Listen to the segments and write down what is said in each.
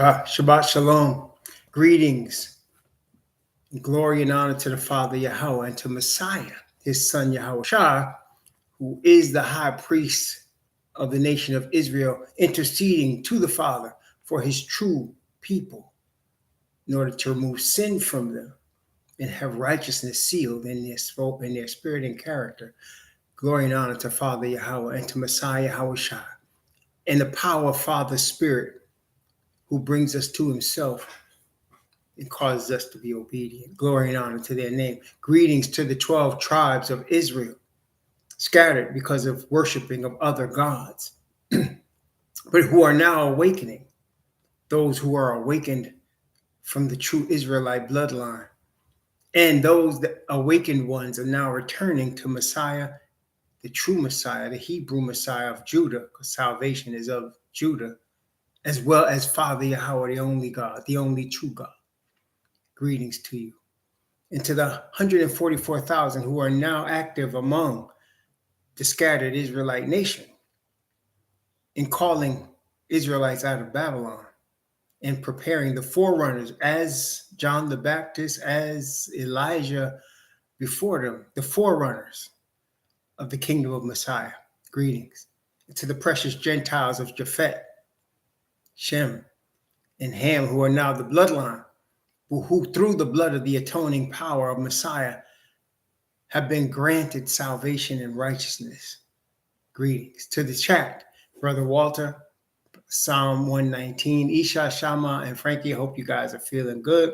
Shabbat Shalom. Greetings, glory and honor to the Father Yahweh and to Messiah, his son Yahweh Shah, who is the high priest of the nation of Israel, interceding to the Father for his true people in order to remove sin from them and have righteousness sealed in their spirit and character. Glory and honor to Father Yahweh and to Messiah Yahweh Shah, and the power of Father's Spirit, who brings us to himself and causes us to be obedient. Glory and honor to their name. Greetings to the 12 tribes of Israel, scattered because of worshiping of other gods, but who are now awakening. Those who are awakened from the true Israelite bloodline. And those that awakened ones are now returning to Messiah, the true Messiah, the Hebrew Messiah of Judah, because salvation is of Judah, as well as Father Yahweh, the only God, the only true God. Greetings to you. And to the 144,000 who are now active among the scattered Israelite nation in calling Israelites out of Babylon and preparing the forerunners as John the Baptist, as Elijah before them, the forerunners of the kingdom of Messiah. Greetings. And to the precious Gentiles of Japhet, Shem, and Ham, who are now the bloodline, who through the blood of the atoning power of Messiah have been granted salvation and righteousness. Greetings. To the chat, Brother Walter, Psalm 119, Isha, Shama, and Frankie, I hope you guys are feeling good.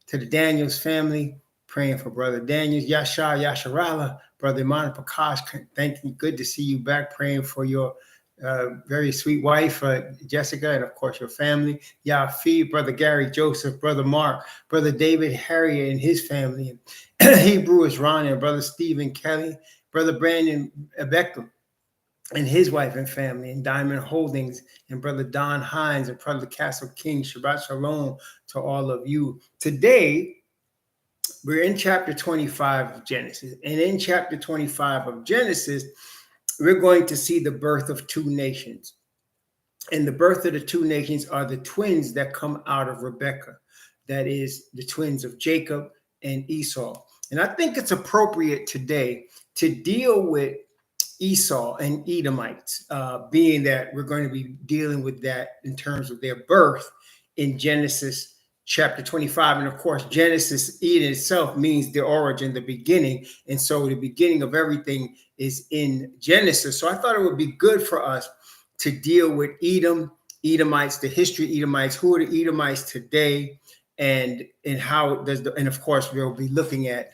To the Daniels family, praying for Brother Daniels, Yasha, Yasharala, Brother Iman Prakash, thank you. Good to see you back, praying for your very sweet wife, Jessica, and of course your family. Yafi, Brother Gary Joseph, Brother Mark, Brother David Harriet and his family, and Hebrew is Ron, and Brother Stephen Kelly, Brother Brandon Beckham and his wife and family, and Diamond Holdings, and Brother Don Hines, and Brother Castle King. Shabbat Shalom to all of you. Today, we're in chapter 25 of Genesis, and in chapter 25 of Genesis, we're going to see the birth of two nations. And the birth of the two nations are the twins that come out of Rebekah. That is the twins of Jacob and Esau. And I think it's appropriate today to deal with Esau and Edomites, being that we're going to be dealing with that in terms of their birth in Genesis chapter 25. And of course, Genesis in itself means the origin, the beginning. And so the beginning of everything is in Genesis. So I thought it would be good for us to deal with Edom, Edomites, the history of Edomites, who are the Edomites today, and how does and of course, we'll be looking at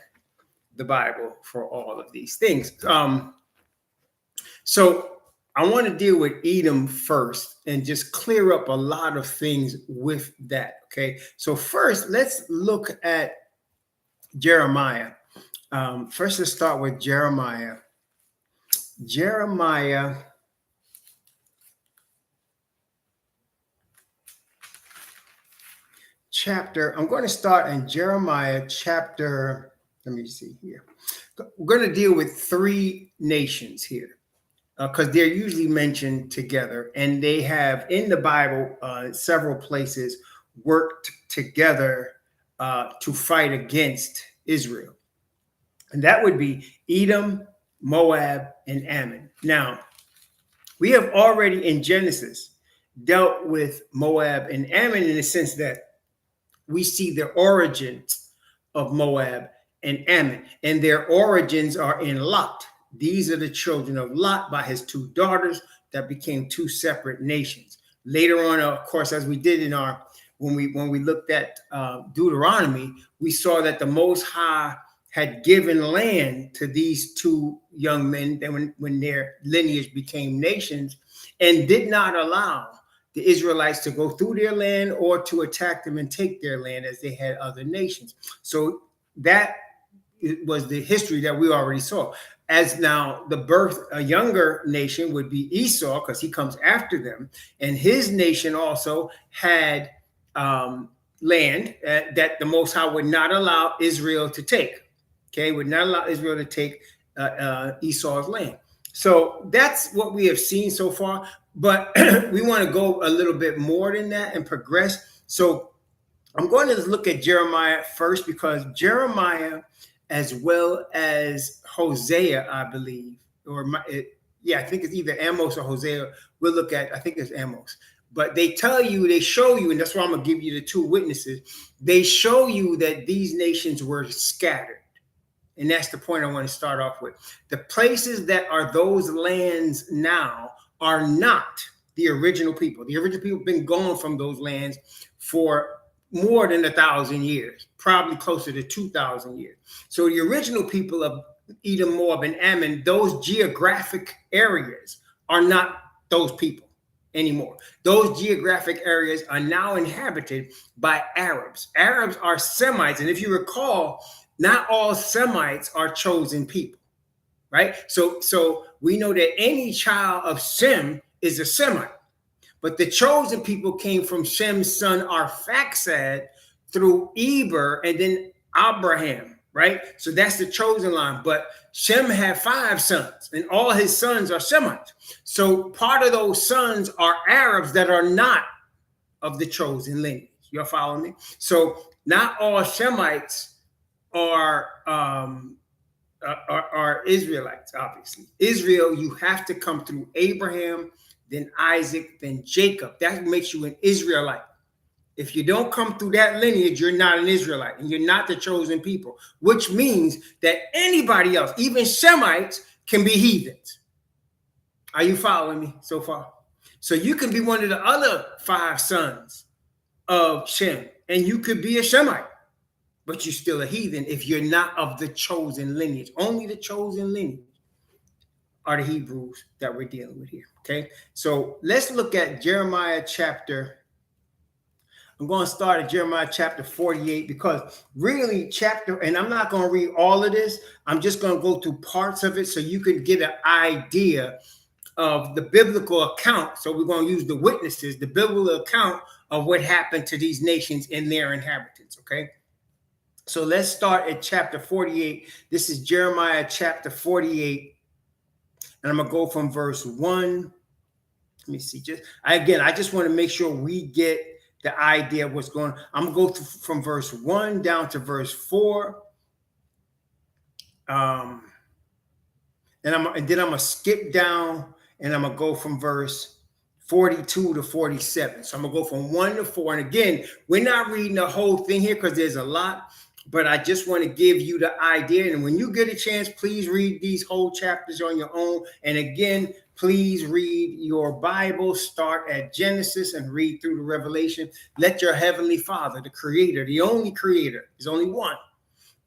the Bible for all of these things. So I want to deal with Edom first and just clear up a lot of things with that, okay? So first, let's look at Jeremiah. First, let's start with Jeremiah. Jeremiah chapter, I'm going to start in Jeremiah chapter, let me see here. We're going to deal with three nations here, because they're usually mentioned together, and they have in the Bible several places worked together to fight against Israel. And that would be Edom, Moab, and Ammon. Now, we have already in Genesis dealt with Moab and Ammon in the sense that we see the origins of Moab and Ammon, and their origins are in Lot. These are the children of Lot by his two daughters that became two separate nations. Later on, of course, as we did in our when we looked at Deuteronomy, we saw that the Most High had given land to these two young men when their lineage became nations, and did not allow the Israelites to go through their land or to attack them and take their land as they had other nations. So that was the history that we already saw. As now the birth, a younger nation would be Esau, because he comes after them, and his nation also had land that the Most High would not allow Israel to take. Okay, would not allow Israel to take Esau's land. So that's what we have seen so far. But we want to go a little bit more than that and progress So I'm going to look at Jeremiah first, because Jeremiah, as well as Hosea, I believe, I think it's either Amos or Hosea. We'll look at, I think it's Amos. But they show you, and that's why I'm going to give you the two witnesses. They show you that these nations were scattered. And that's the point I want to start off with. The places that are those lands now are not the original people. The original people have been gone from those lands for more than 1,000 years, probably closer to 2,000 years. So the original people of Edom, Moab, and Ammon, those geographic areas are not those people anymore. Those geographic areas are now inhabited by Arabs. Arabs are Semites. And if you recall, not all Semites are chosen people, right? So we know that any child of Shem is a Semite, but the chosen people came from Shem's son Arphaxad through Eber and then Abraham, right? So that's the chosen line. But Shem had 5 sons, and all his sons are Semites. So part of those sons are Arabs that are not of the chosen lineage. You're following me? So not all Shemites are Israelites, obviously. Israel, you have to come through Abraham, then Isaac, then Jacob. That makes you an Israelite. If you don't come through that lineage, you're not an Israelite, and you're not the chosen people, which means that anybody else, even Shemites, can be heathens. Are you following me so far? So you can be one of the other 5 sons of Shem, and you could be a Shemite, but you're still a heathen if you're not of the chosen lineage. Only the chosen lineage are the Hebrews that we're dealing with here, okay? So let's look at Jeremiah chapter. I'm going to start at Jeremiah chapter 48, because really and I'm not going to read all of this. I'm just going to go through parts of it so you can get an idea of the biblical account. So we're going to use the witnesses, the biblical account of what happened to these nations and their inhabitants, okay? So let's start at chapter 48. This is Jeremiah chapter 48. And I'm going to go from verse 1. Let me see. I just want to make sure we get the idea of what's going on. I'm going to go from verse 1 down to verse 4. And then I'm going to skip down, and I'm going to go from verse 42 to 47. So I'm going to go from 1 to 4. And again, we're not reading the whole thing here because there's a lot, but I just want to give you the idea. And when you get a chance, please read these whole chapters on your own. And again, please read your Bible. Start at Genesis and read through the Revelation. Let your heavenly Father, the creator, the only creator, there's only one,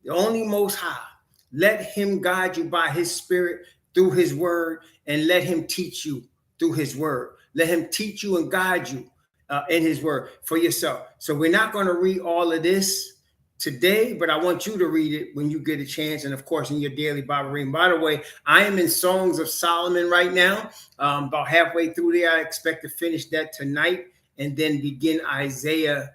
the only Most High, let him guide you by his Spirit through his word, and let him teach you through his word. Let him teach you and guide you in his word for yourself. So we're not going to read all of this today, but I want you to read it when you get a chance, and of course in your daily Bible reading. By the way, I am in Songs of Solomon right now, about halfway through there. I expect to finish that tonight and then begin Isaiah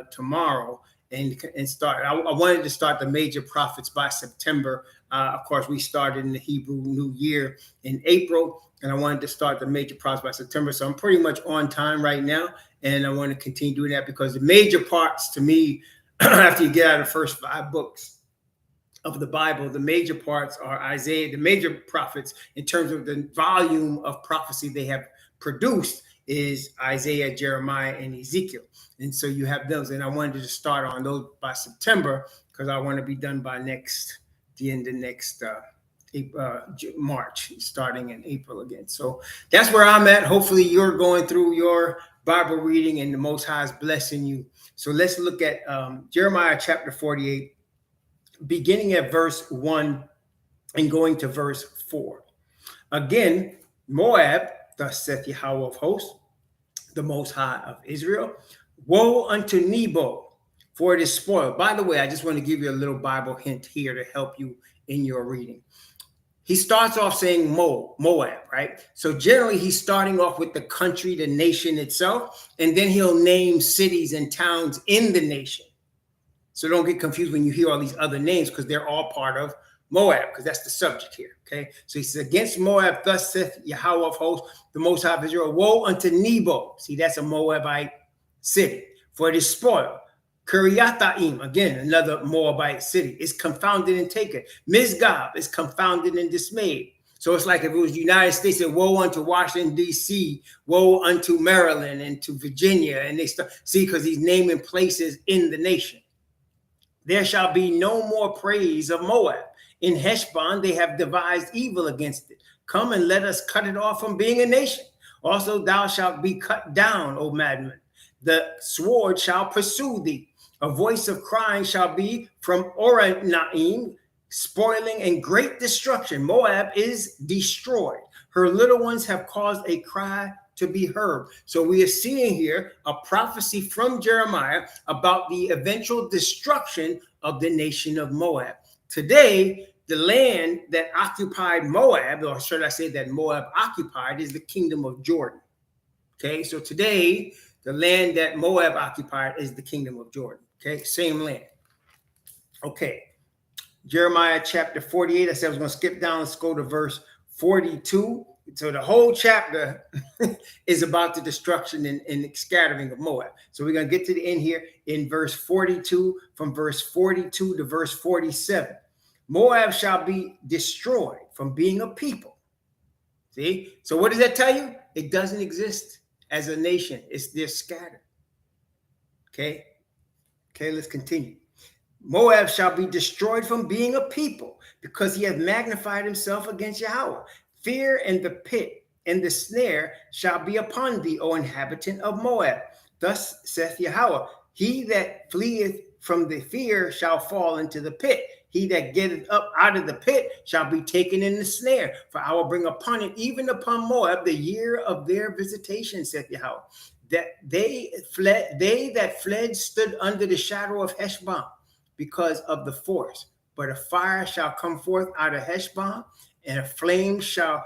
tomorrow and start. I wanted to start the major prophets by September. Of course, we started in the Hebrew New Year in April, and I wanted to start the major prophets by September. So I'm pretty much on time right now, and I want to continue doing that because the major parts to me, after you get out of the first 5 books of the Bible, the major parts are Isaiah. The major prophets, in terms of the volume of prophecy they have produced, is Isaiah, Jeremiah, and Ezekiel. And so you have those. And I wanted to start on those by September because I want to be done by the end of next March, starting in April again. So that's where I'm at. Hopefully you're going through your Bible reading and the Most High is blessing you. So let's look at Jeremiah chapter 48, beginning at verse 1 and going to verse 4. Again, Moab, thus saith Yahweh of hosts, the Most High of Israel, woe unto Nebo, for it is spoiled. By the way, I just want to give you a little Bible hint here to help you in your reading. He starts off saying Moab, right? So generally he's starting off with the country, the nation itself, and then he'll name cities and towns in the nation. So don't get confused when you hear all these other names because they're all part of Moab, because that's the subject here, okay? So he says, against Moab, thus saith Yahweh of hosts, the Most High of Israel, woe unto Nebo. See, that's a Moabite city. for it is spoiled. Kiriathaim, again, another Moabite city, is confounded and taken. Misgab is confounded and dismayed. So it's like if it was the United States, said, woe unto Washington, D.C., woe unto Maryland and to Virginia. And they start, see, because he's naming places in the nation. There shall be no more praise of Moab. In Heshbon, they have devised evil against it. Come and let us cut it off from being a nation. Also, thou shalt be cut down, O madman. The sword shall pursue thee. A voice of crying shall be from Oranaim, spoiling and great destruction. Moab is destroyed. Her little ones have caused a cry to be heard. So we are seeing here a prophecy from Jeremiah about the eventual destruction of the nation of Moab. Today, the land that occupied Moab, or should I say that Moab occupied, is the kingdom of Jordan. Okay, so today, the land that Moab occupied is the kingdom of Jordan. Okay, same land. Okay, Jeremiah chapter 48. I said I was going to skip down. Let's go to verse 42. So the whole chapter is about the destruction and scattering of Moab. So we're going to get to the end here in verse 42, from verse 42 to verse 47. Moab shall be destroyed from being a people. See? So what does that tell you? It doesn't exist as a nation. They're scattered. Okay? Okay, let's continue. Moab shall be destroyed from being a people, because he hath magnified himself against Yahweh. Fear and the pit and the snare shall be upon thee, O inhabitant of Moab. Thus saith Yahweh, he that fleeth from the fear shall fall into the pit. He that getteth up out of the pit shall be taken in the snare. For I will bring upon it, even upon Moab, the year of their visitation, saith Yahweh. That they that fled stood under the shadow of Heshbon, because of the force. But a fire shall come forth out of Heshbon, and a flame shall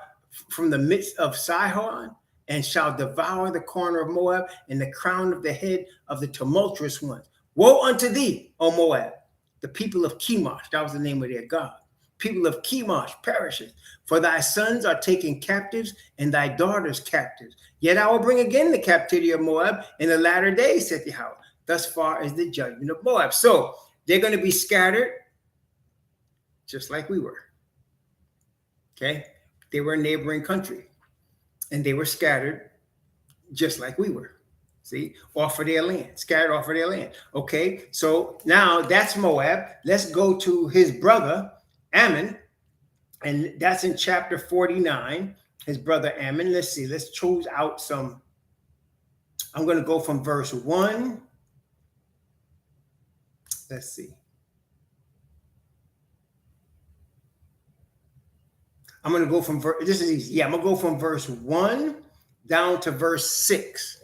from the midst of Sihon, and shall devour the corner of Moab, and the crown of the head of the tumultuous ones. Woe unto thee, O Moab, the people of Chemosh, that was the name of their god. People of Chemosh perisheth, for thy sons are taken captives, and thy daughters captives. Yet I will bring again the captivity of Moab in the latter days, saith Yahweh. Thus far is the judgment of Moab. So they're going to be scattered just like we were. Okay? They were a neighboring country, and they were scattered just like we were. See? Off of their land, scattered off of their land. Okay? So now that's Moab. Let's go to his brother, Ammon, and that's in chapter 49, his brother Ammon. Let's see. Let's choose out some. I'm going to go from verse 1. Let's see. I'm going to go from this is easy. Yeah, I'm going to go from verse 1 down to verse 6.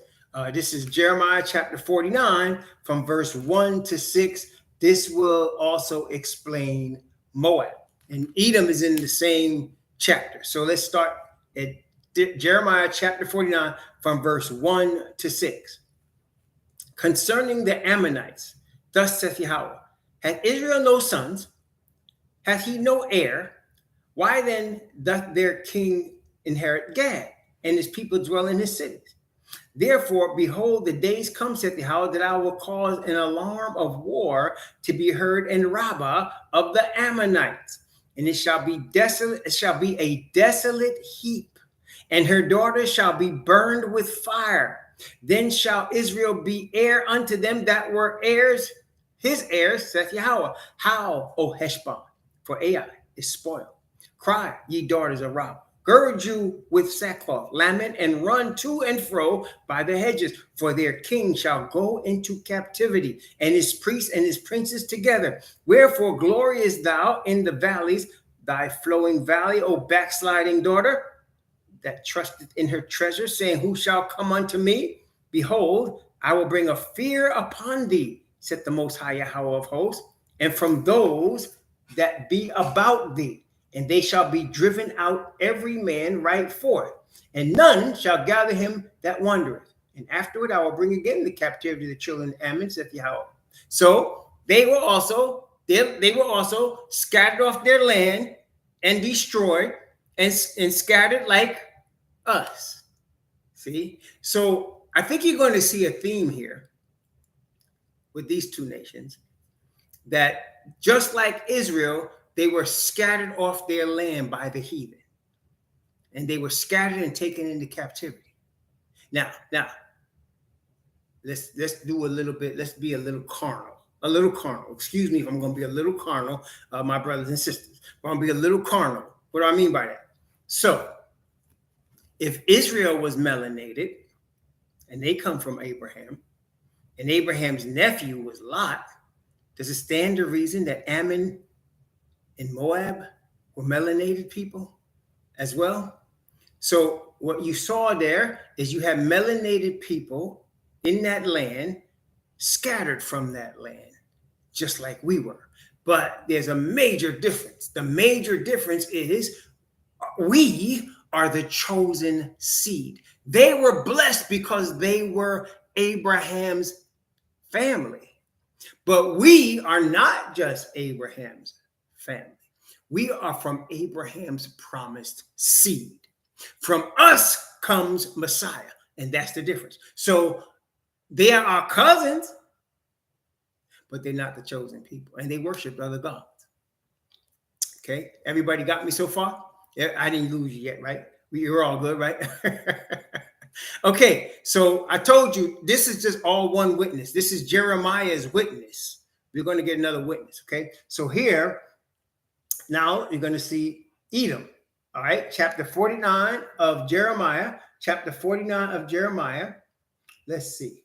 This is Jeremiah chapter 49, from verse 1 to 6. This will also explain Moab. And Edom is in the same chapter. So let's start at Jeremiah chapter 49, from verse 1 to 6. Concerning the Ammonites, thus saith Yahweh, hath Israel no sons? Hath he no heir? Why then doth their king inherit Gad, and his people dwell in his cities? Therefore, behold, the days come, saith Yahweh, that I will cause an alarm of war to be heard in Rabbah of the Ammonites, and it shall be desolate. It shall be a desolate heap, and her daughters shall be burned with fire. Then shall Israel be heir unto them that were heirs, his heirs, saith Yahweh. How, O Heshbon, for Ai is spoiled. Cry, ye daughters of Rabbah. Gird you with sackcloth, lament, and run to and fro by the hedges, for their king shall go into captivity, and his priests and his princes together. Wherefore glorious thou in the valleys, thy flowing valley, O backsliding daughter, that trusteth in her treasure, saying, who shall come unto me? Behold, I will bring a fear upon thee, saith the Most High Yahweh of hosts, and from those that be about thee. And they shall be driven out every man right forth, and none shall gather him that wandereth. And afterward I will bring again the captivity of the children of Ammon, saith Yahweh. So they were also scattered off their land and destroyed and scattered like us. See? So I think you're going to see a theme here with these two nations, that just like Israel, they were scattered off their land by the heathen. And they were scattered and taken into captivity. Now, let's do a little bit, let's be a little carnal. A little carnal. Excuse me if I'm going to be a little carnal, my brothers and sisters. I'm going to be a little carnal. What do I mean by that? So, if Israel was melanated, and they come from Abraham, and Abraham's nephew was Lot, does it stand to reason that Ammon and Moab were melanated people as well? So what you saw there is you have melanated people in that land, scattered from that land, just like we were. But there's a major difference. The major difference is we are the chosen seed. They were blessed because they were Abraham's family. But we are not just Abraham's family. We are from Abraham's promised seed. From us comes Messiah, and that's the difference. So they are our cousins, but they're not the chosen people, and they worship other gods. Okay, everybody got me so far? I didn't lose you yet, right? You're all good, right? Okay, so I told you this is just all one witness. This is Jeremiah's witness. We're going to get another witness, okay? So here, now you're going to see Edom, all right? Chapter 49 of Jeremiah. Chapter 49 of Jeremiah. Let's see.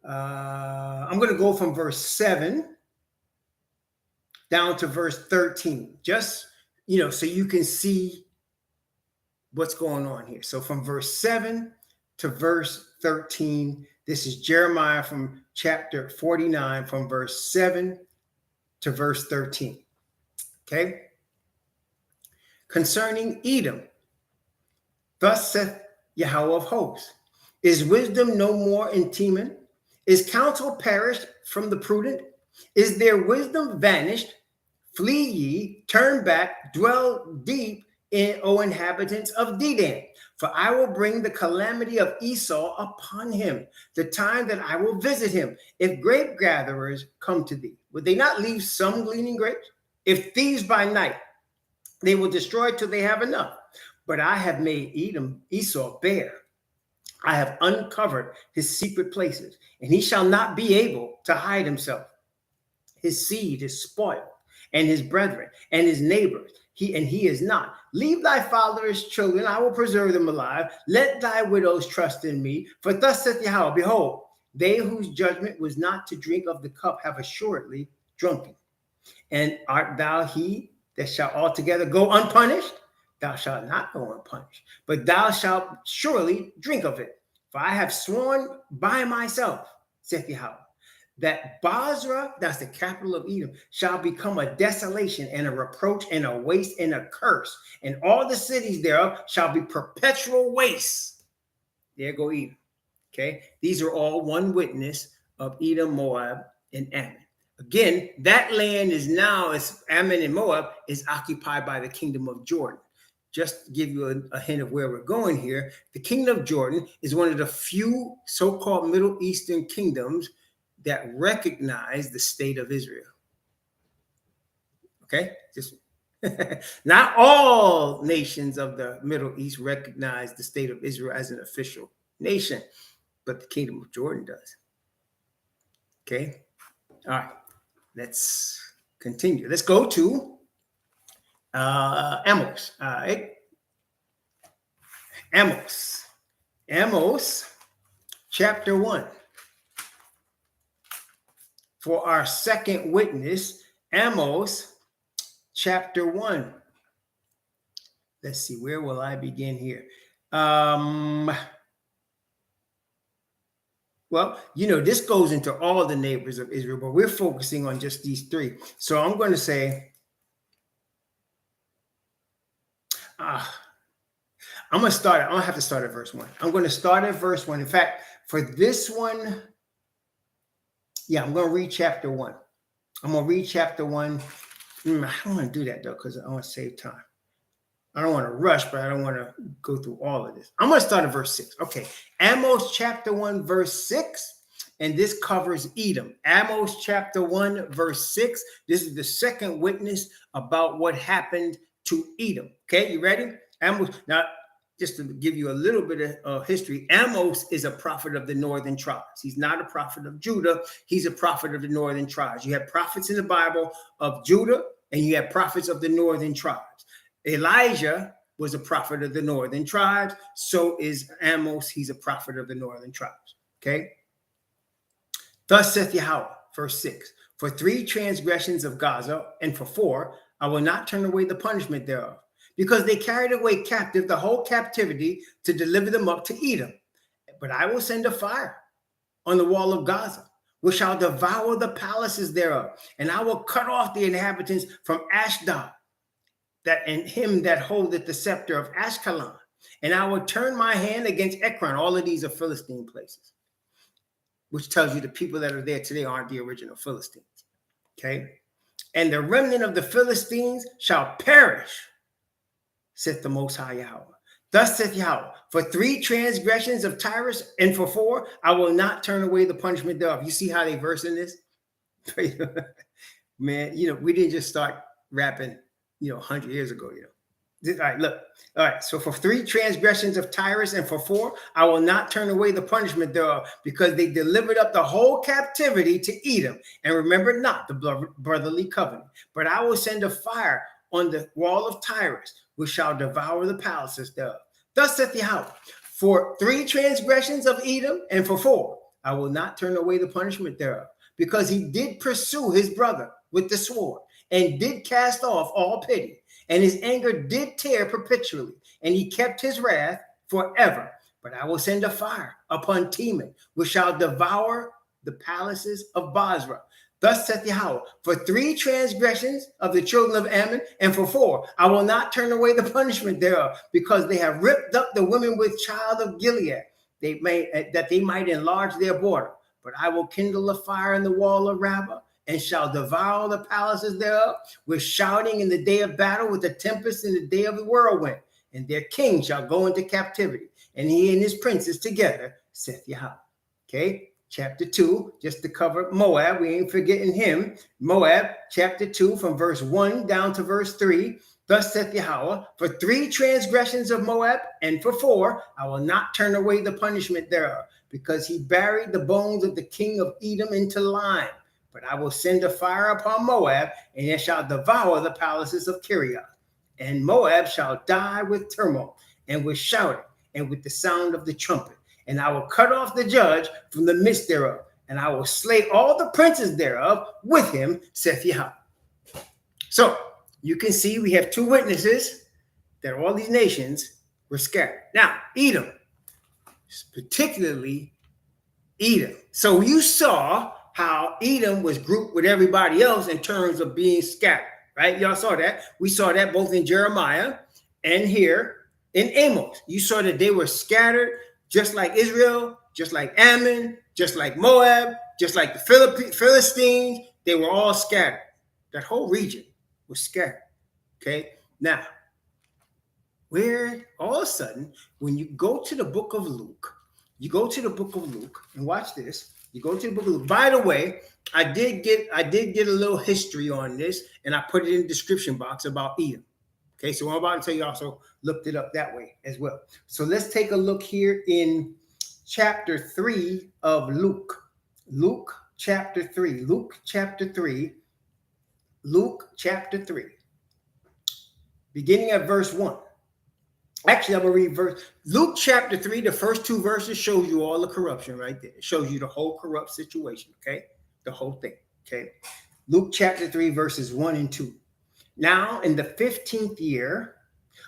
I'm going to go from verse 7 down to verse 13. Just, so you can see what's going on here. So from verse 7 to verse 13, this is Jeremiah from chapter 49, from verse 7 to verse 13. Okay? Concerning Edom, thus saith Yahweh of hosts, is wisdom no more in Teman? Is counsel perished from the prudent? Is their wisdom vanished? Flee ye, turn back, dwell deep in, O inhabitants of Dedan. For I will bring the calamity of Esau upon him, the time that I will visit him. If grape gatherers come to thee, would they not leave some gleaning grapes? If thieves by night, they will destroy till they have enough. But I have made Esau bare. I have uncovered his secret places, and he shall not be able to hide himself. His seed is spoiled, and his brethren, and his neighbors, he is not. Leave thy father's children, I will preserve them alive. Let thy widows trust in me. For thus saith Yahweh, behold, they whose judgment was not to drink of the cup have assuredly drunken. And art thou he that shall altogether go unpunished? Thou shalt not go unpunished, but thou shalt surely drink of it. For I have sworn by myself, saith Yahweh, that Basra, that's the capital of Edom, shall become a desolation and a reproach and a waste and a curse. And all the cities thereof shall be perpetual waste. There go Edom. Okay, these are all one witness of Edom, Moab, and Ammon. Again, that land is now, as Ammon and Moab, is occupied by the kingdom of Jordan. Just to give you a hint of where we're going here, the kingdom of Jordan is one of the few so-called Middle Eastern kingdoms that recognize the state of Israel. Okay, just not all nations of the Middle East recognize the state of Israel as an official nation, but the kingdom of Jordan does. Okay, all right, let's continue. Let's go to Amos. All right, Amos, chapter 1. For our second witness, Amos, chapter 1. Let's see, where will I begin here? Well, this goes into all the neighbors of Israel, but we're focusing on just these three. So I'm going to say, I'm going to have to start at verse 1. I'm going to start at verse 1. In fact, for this one, I'm going to read chapter 1. I'm going to read chapter 1. I don't want to do that, though, because I want to save time. I don't want to rush, but I don't want to go through all of this. I'm going to start at verse 6. Okay. Amos chapter 1, verse 6. and this covers Edom. Amos chapter 1, verse 6. This is the second witness about what happened to Edom. Okay, you ready? Amos. Now, just to give you a little bit of history, Amos is a prophet of the northern tribes. He's not a prophet of Judah. He's a prophet of the northern tribes. You have prophets in the Bible of Judah, and you have prophets of the northern tribes. Elijah was a prophet of the northern tribes. So is Amos. He's a prophet of the northern tribes. Okay. Thus saith Yahweh, verse 6, for 3 transgressions of Gaza, and for 4, I will not turn away the punishment thereof, because they carried away captive the whole captivity to deliver them up to Edom. But I will send a fire on the wall of Gaza, which shall devour the palaces thereof, and I will cut off the inhabitants from Ashdod, and him that holdeth the scepter of Ashkelon, and I will turn my hand against Ekron. All of these are Philistine places, which tells you the people that are there today aren't the original Philistines. Okay. And the remnant of the Philistines shall perish, saith the Most High Yahweh. Thus saith Yahweh, for 3 transgressions of Tyrus, and for 4, I will not turn away the punishment thereof. You see how they verse in this? Man, we didn't just start rapping, 100 years ago, All right, look. All right, so for 3 transgressions of Tyrus, and for 4, I will not turn away the punishment thereof, because they delivered up the whole captivity to Edom, and remembered not the brotherly covenant. But I will send a fire on the wall of Tyrus, which shall devour the palaces thereof. Thus saith Yahweh, for 3 transgressions of Edom, and for 4, I will not turn away the punishment thereof, because he did pursue his brother with the sword, and did cast off all pity, and his anger did tear perpetually, and he kept his wrath forever. But I will send a fire upon Teman, which shall devour the palaces of Basra. Thus saith Yahweh, for 3 transgressions of the children of Ammon, and for 4, I will not turn away the punishment thereof, because they have ripped up the women with child of Gilead, that they might enlarge their border. But I will kindle a fire in the wall of Rabbah, and shall devour the palaces thereof, with shouting in the day of battle, with a tempest in the day of the whirlwind. And their king shall go into captivity, and he and his princes together, saith Yahweh. Okay, chapter 2, just to cover Moab, we ain't forgetting him. Moab, chapter 2, from verse 1 down to verse 3. Thus saith Yahweh, for 3 transgressions of Moab, and for 4, I will not turn away the punishment thereof, because he buried the bones of the king of Edom into lime. But I will send a fire upon Moab, and it shall devour the palaces of Kiriath. And Moab shall die with turmoil, and with shouting, and with the sound of the trumpet. And I will cut off the judge from the midst thereof, and I will slay all the princes thereof with him, saith Yahweh. So you can see we have 2 witnesses that all these nations were scattered. Now, Edom, particularly Edom. So you saw how Edom was grouped with everybody else in terms of being scattered, right? Y'all saw that. We saw that both in Jeremiah and here in Amos. You saw that they were scattered just like Israel, just like Ammon, just like Moab, just like the Philistines. They were all scattered. That whole region was scattered, okay? Now, where all of a sudden, when you go to the book of Luke, and watch this. You go to the book of Luke. By the way, I did get a little history on this, and I put it in the description box about Edom. Okay, so I'm about to tell you, also looked it up that way as well. So let's take a look here in chapter 3 of Luke. Luke chapter 3. Beginning at verse 1. Actually, I'm going to read Luke chapter 3, the first 2 verses shows you all the corruption right there. It shows you the whole corrupt situation, okay? The whole thing, okay? Luke chapter 3, verses 1 and 2. Now, in the 15th year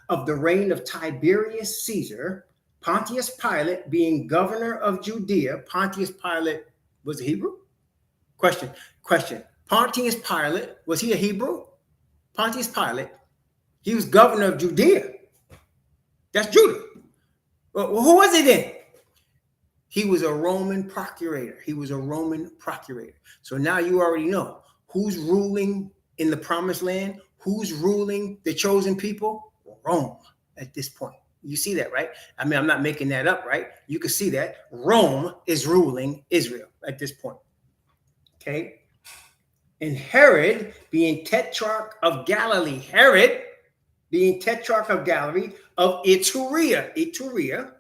of the reign of Tiberius Caesar, Pontius Pilate being governor of Judea. Pontius Pilate was a Hebrew? Question. Pontius Pilate, was he a Hebrew? Pontius Pilate, he was governor of Judea. That's Judah. Well, who was he then? He was a Roman procurator. So now you already know who's ruling in the promised land, who's ruling the chosen people. Rome at this point. You see that, right? I mean, I'm not making that up, right? You can see that Rome is ruling Israel at this point. Okay. And Herod being tetrarch of Galilee, Herod being tetrarch of Galilee of Iturea. Iturea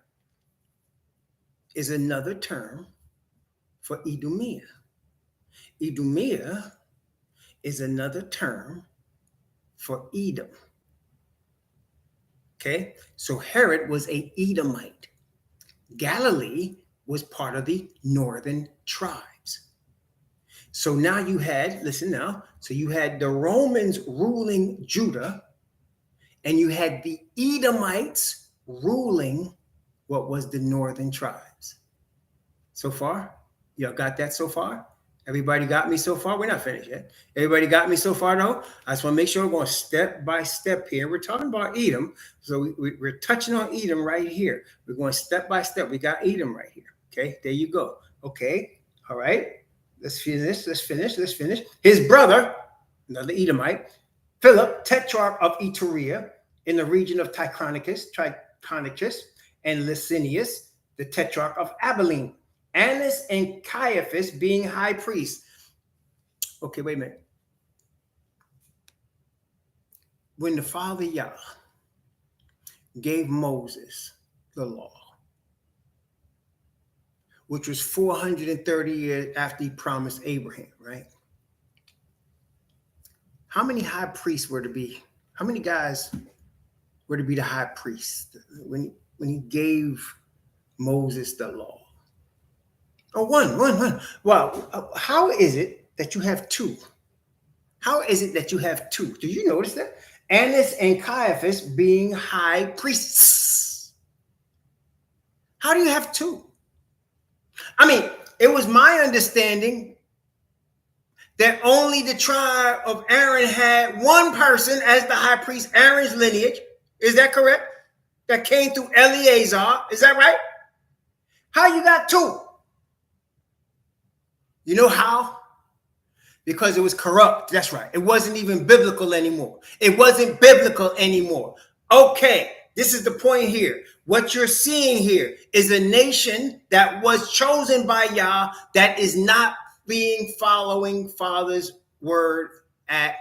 is another term for Idumea. Idumea is another term for Edom. Okay, so Herod was a Edomite. Galilee was part of the northern tribes. So now you had, listen now, so you had the Romans ruling Judah, and you had the Edomites ruling what was the northern tribes. So far? Y'all got that so far? Everybody got me so far? We're not finished yet. Everybody got me so far, though? I just want to make sure we're going step by step here. We're talking about Edom, so we're touching on Edom right here. We're going step by step. We got Edom right here. Okay, there you go. Okay, all right. Let's finish. His brother, another Edomite, Philip, tetrarch of Iturea, in the region of Trachonitis, and Licinius, the tetrarch of Abilene. Annas and Caiaphas being high priests. Okay, wait a minute. When the Father Yah gave Moses the law, which was 430 years after he promised Abraham, right? How many high priests were to be? How many guys were to be the high priest when he gave Moses the law? Oh, one. Well, how is it that you have two? How is it that you have two? Do you notice that? Annas and Caiaphas being high priests. How do you have two? I mean, it was my understanding that only the tribe of Aaron had one person as the high priest, Aaron's lineage. Is that correct? That came through Eleazar. Is that right? How you got two? You know how? Because it was corrupt. That's right. It wasn't even biblical anymore. It wasn't biblical anymore. Okay, this is the point here. What you're seeing here is a nation that was chosen by Yah that is not following Father's word at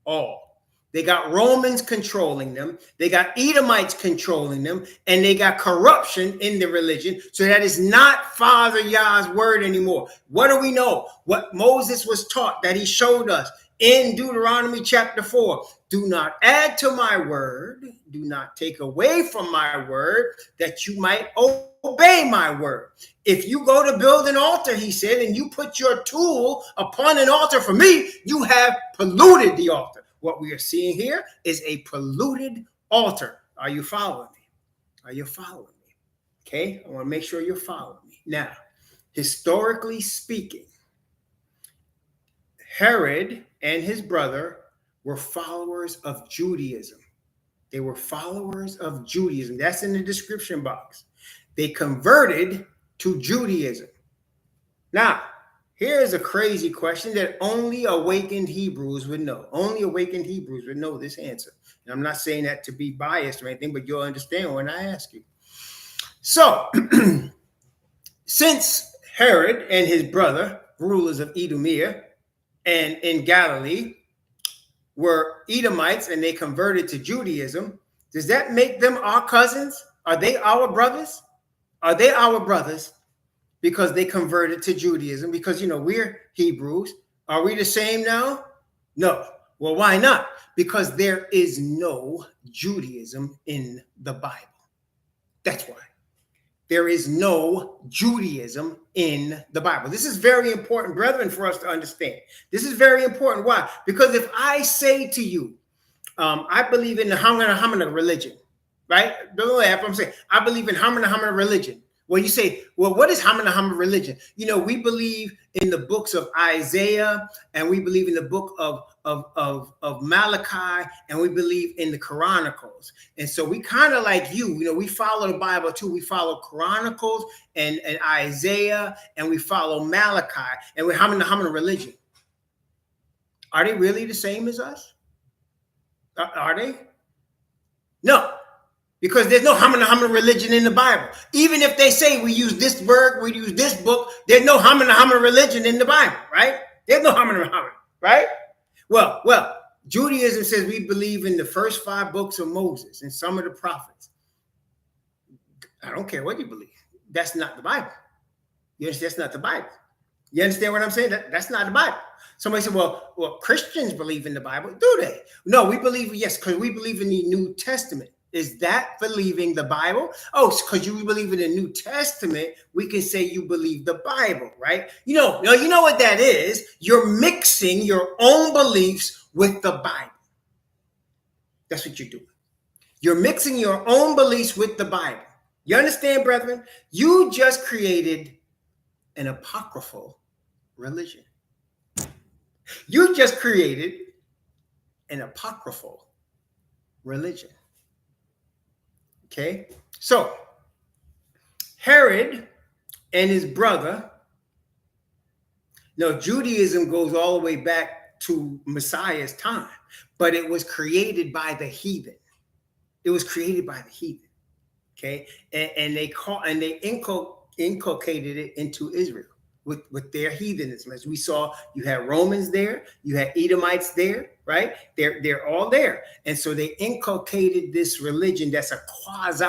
all. They got Romans controlling them. They got Edomites controlling them. And they got corruption in the religion. So that is not Father Yah's word anymore. What do we know? What Moses was taught that he showed us in Deuteronomy chapter 4. Do not add to my word. Do not take away from my word, that you might obey my word. If you go to build an altar, he said, and you put your tool upon an altar for me, you have polluted the altar. What we are seeing here is a polluted altar. Are you following me? Are you following me? Okay, I want to make sure you're following me. Now, historically speaking, Herod and his brother were followers of Judaism. They were followers of Judaism. That's in the description box. They converted to Judaism. Now, here's a crazy question that only awakened Hebrews would know. Only awakened Hebrews would know this answer. And I'm not saying that to be biased or anything, but you'll understand when I ask you. So, since Herod and his brother, rulers of Idumaea and in Galilee, were Edomites and they converted to Judaism, does that make them our cousins? Are they our brothers? Are they our brothers because they converted to Judaism? Because, we're Hebrews. Are we the same now? No. Well, why not? Because there is no Judaism in the Bible. That's why. There is no Judaism in the Bible. This is very important, brethren, for us to understand. This is very important. Why? Because if I say to you, I believe in the Hamana religion, right? Don't laugh. I'm saying I believe in Hamana religion. Well, you say, well, what is Hamana religion? We believe in the books of Isaiah, and we believe in the book of Malachi, and we believe in the Chronicles. And so we kind of like we follow the Bible too. We follow Chronicles and Isaiah, and we follow Malachi, and we're Hamana religion. Are they really the same as us? Are they? No. Because there's no Hamana religion in the Bible. Even if they say we use this word, we use this book, there's no Hamana religion in the Bible, right? There's no Hamana, right? Well, Judaism says we believe in the first 5 books of Moses and some of the prophets. I don't care what you believe. That's not the Bible. Yes, that's not the Bible. You understand what I'm saying? That's not the Bible. Somebody said, well, Christians believe in the Bible. Do they? No, we believe, yes, because we believe in the New Testament. Is that believing the Bible? Oh, because you believe in the New Testament, we can say you believe the Bible, right? You know what that is? You're mixing your own beliefs with the Bible. That's what you're doing. You're mixing your own beliefs with the Bible. You understand, brethren? You just created an apocryphal religion. You just created an apocryphal religion. Okay, so Herod and his brother. Now, Judaism goes all the way back to Messiah's time, but it was created by the heathen. It was created by the heathen. Okay, and they inculcated it into Israel with their heathenism. As we saw, you had Romans there, you had Edomites there, right? They're all there. And so they inculcated this religion that's a quasi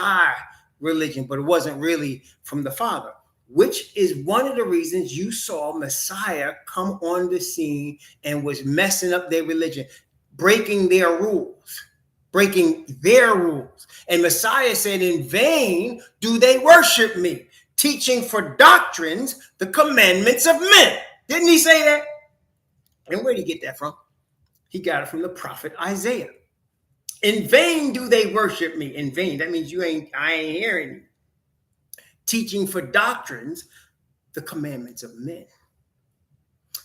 religion, but it wasn't really from the Father, which is one of the reasons you saw Messiah come on the scene and was messing up their religion, breaking their rules. And Messiah said, in vain do they worship me, teaching for doctrines the commandments of men. Didn't he say that? And where did he get that from? He got it from the prophet Isaiah. In vain do they worship me. In vain. That means I ain't hearing you. Teaching for doctrines the commandments of men.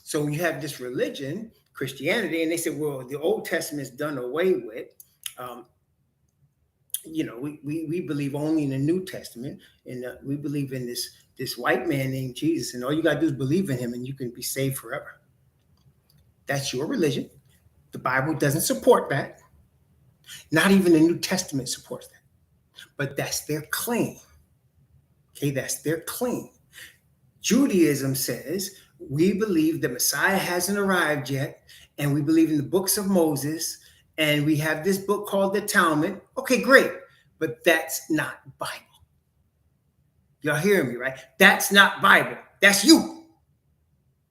So you have this religion, Christianity, and they said, well, the Old Testament's done away with. We believe only in the New Testament, and we believe in this white man named Jesus, and all you got to do is believe in him, and you can be saved forever. That's your religion. The Bible doesn't support that. Not even the New Testament supports that. But that's their claim. Okay, that's their claim. Judaism says we believe the Messiah hasn't arrived yet, and we believe in the books of Moses, and we have this book called the Talmud. Okay, great. But that's not Bible. Y'all hearing me, right? That's not Bible. That's you.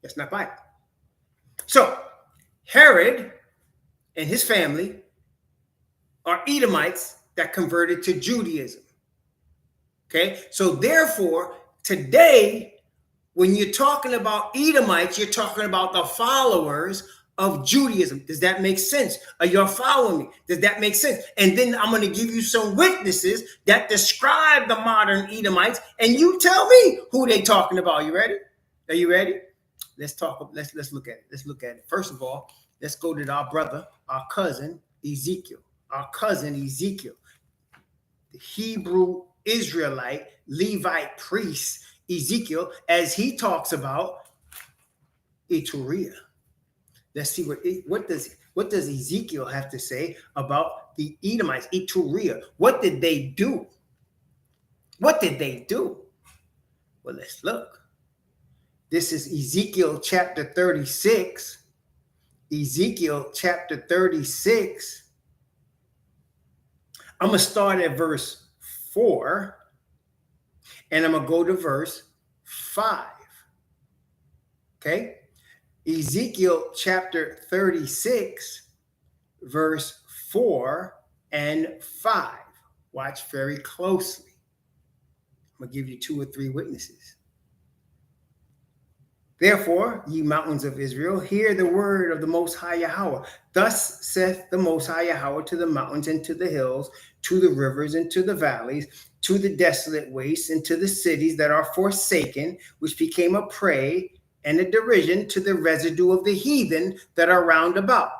That's not Bible. So Herod and his family are Edomites that converted to Judaism. Okay? So therefore, today, when you're talking about Edomites, you're talking about the followers of Judaism. Does that make sense? Are y'all following me? Does that make sense? And then I'm going to give you some witnesses that describe the modern Edomites, and you tell me who they talking about. You ready? Are you ready? Let's look at it. Let's look at it. First of all, let's go to our brother, our cousin, Ezekiel. Our cousin, Ezekiel. The Hebrew Israelite, Levite priest, Ezekiel, as he talks about Idūmaea. Let's see what does Ezekiel have to say about the Edomites, Idūmaea. What did they do? What did they do? Well, let's look. This is Ezekiel chapter 36. Ezekiel chapter 36. I'm going to start at verse 4, and I'm going to go to verse 5. Okay? Ezekiel chapter 36, verse 4 and 5. Watch very closely. I'm going to give you 2 or 3 witnesses. Therefore, ye mountains of Israel, hear the word of the Most High Yahweh. Thus saith the Most High Yahweh to the mountains and to the hills, to the rivers and to the valleys, to the desolate wastes and to the cities that are forsaken, which became a prey and a derision to the residue of the heathen that are round about.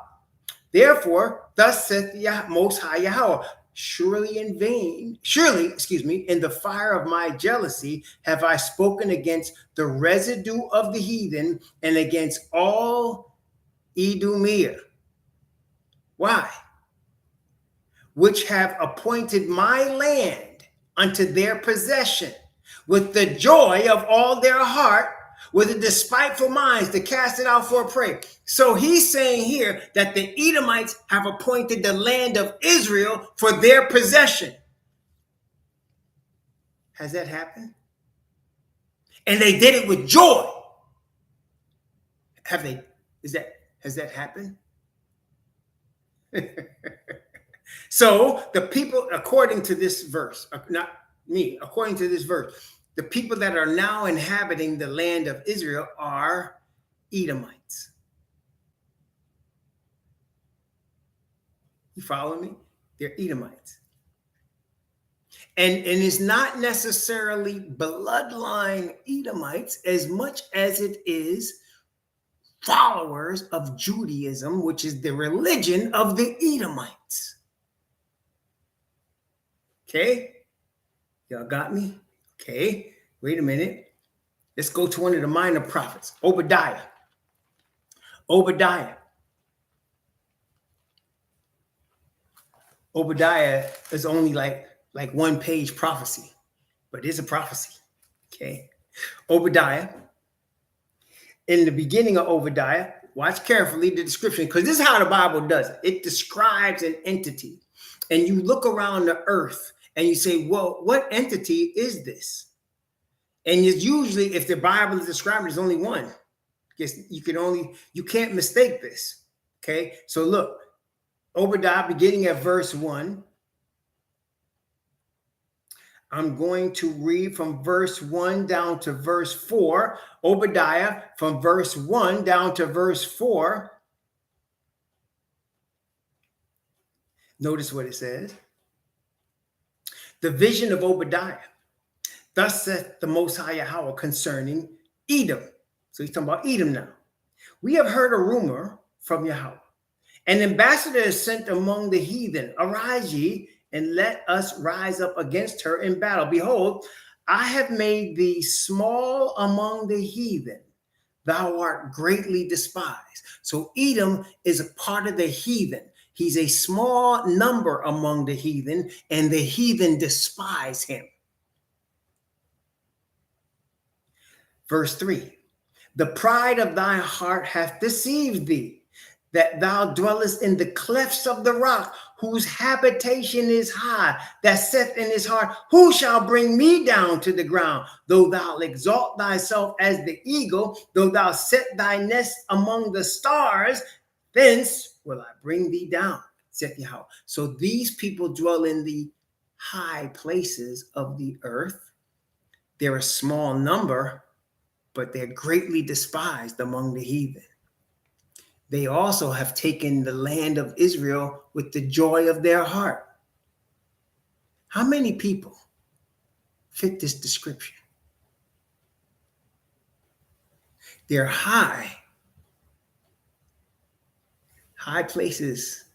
Therefore, thus saith the Most High Yahweh, surely in the fire of my jealousy have I spoken against the residue of the heathen and against all Idumaea. Why? which have appointed my land unto their possession, with the joy of all their heart, with the despiteful minds to cast it out for a prey. So he's saying here that the Edomites have appointed the land of Israel for their possession. Has that happened? And they did it with joy. Has that happened? So the people, according to this verse, not me, according to this verse, the people that are now inhabiting the land of Israel are Edomites. You follow me? They're Edomites. And it's not necessarily bloodline Edomites as much as it is followers of Judaism, which is the religion of the Edomites. Okay? Y'all got me? Okay. Wait a minute. Let's go to one of the minor prophets, Obadiah. Obadiah is only like one page prophecy, but it's a prophecy. Okay. Obadiah. In the beginning of Obadiah, watch carefully the description, because this is how the Bible does it. It describes an entity. And you look around the earth and you say, well, what entity is this? And it's usually, if the Bible is describing, there's only one. You can't mistake this. Okay. So look, Obadiah, beginning at verse 1. I'm going to read from verse 1 down to verse 4. Obadiah, from verse 1 down to verse 4. Notice what it says. The vision of Obadiah. Thus saith the Most High Yahweh concerning Edom. So he's talking about Edom now. We have heard a rumor from Yahweh. An ambassador is sent among the heathen. Arise ye, and let us rise up against her in battle. Behold, I have made thee small among the heathen. Thou art greatly despised. So Edom is a part of the heathen. He's a small number among the heathen, and the heathen despise him. Verse 3. The pride of thy heart hath deceived thee, that thou dwellest in the clefts of the rock, whose habitation is high, that saith in his heart, who shall bring me down to the ground? Though thou exalt thyself as the eagle, though thou set thy nest among the stars, thence will I bring thee down, saith Yahweh. So these people dwell in the high places of the earth. They're a small number, but they're greatly despised among the heathen. They also have taken the land of Israel with the joy of their heart. How many people fit this description? They're high places.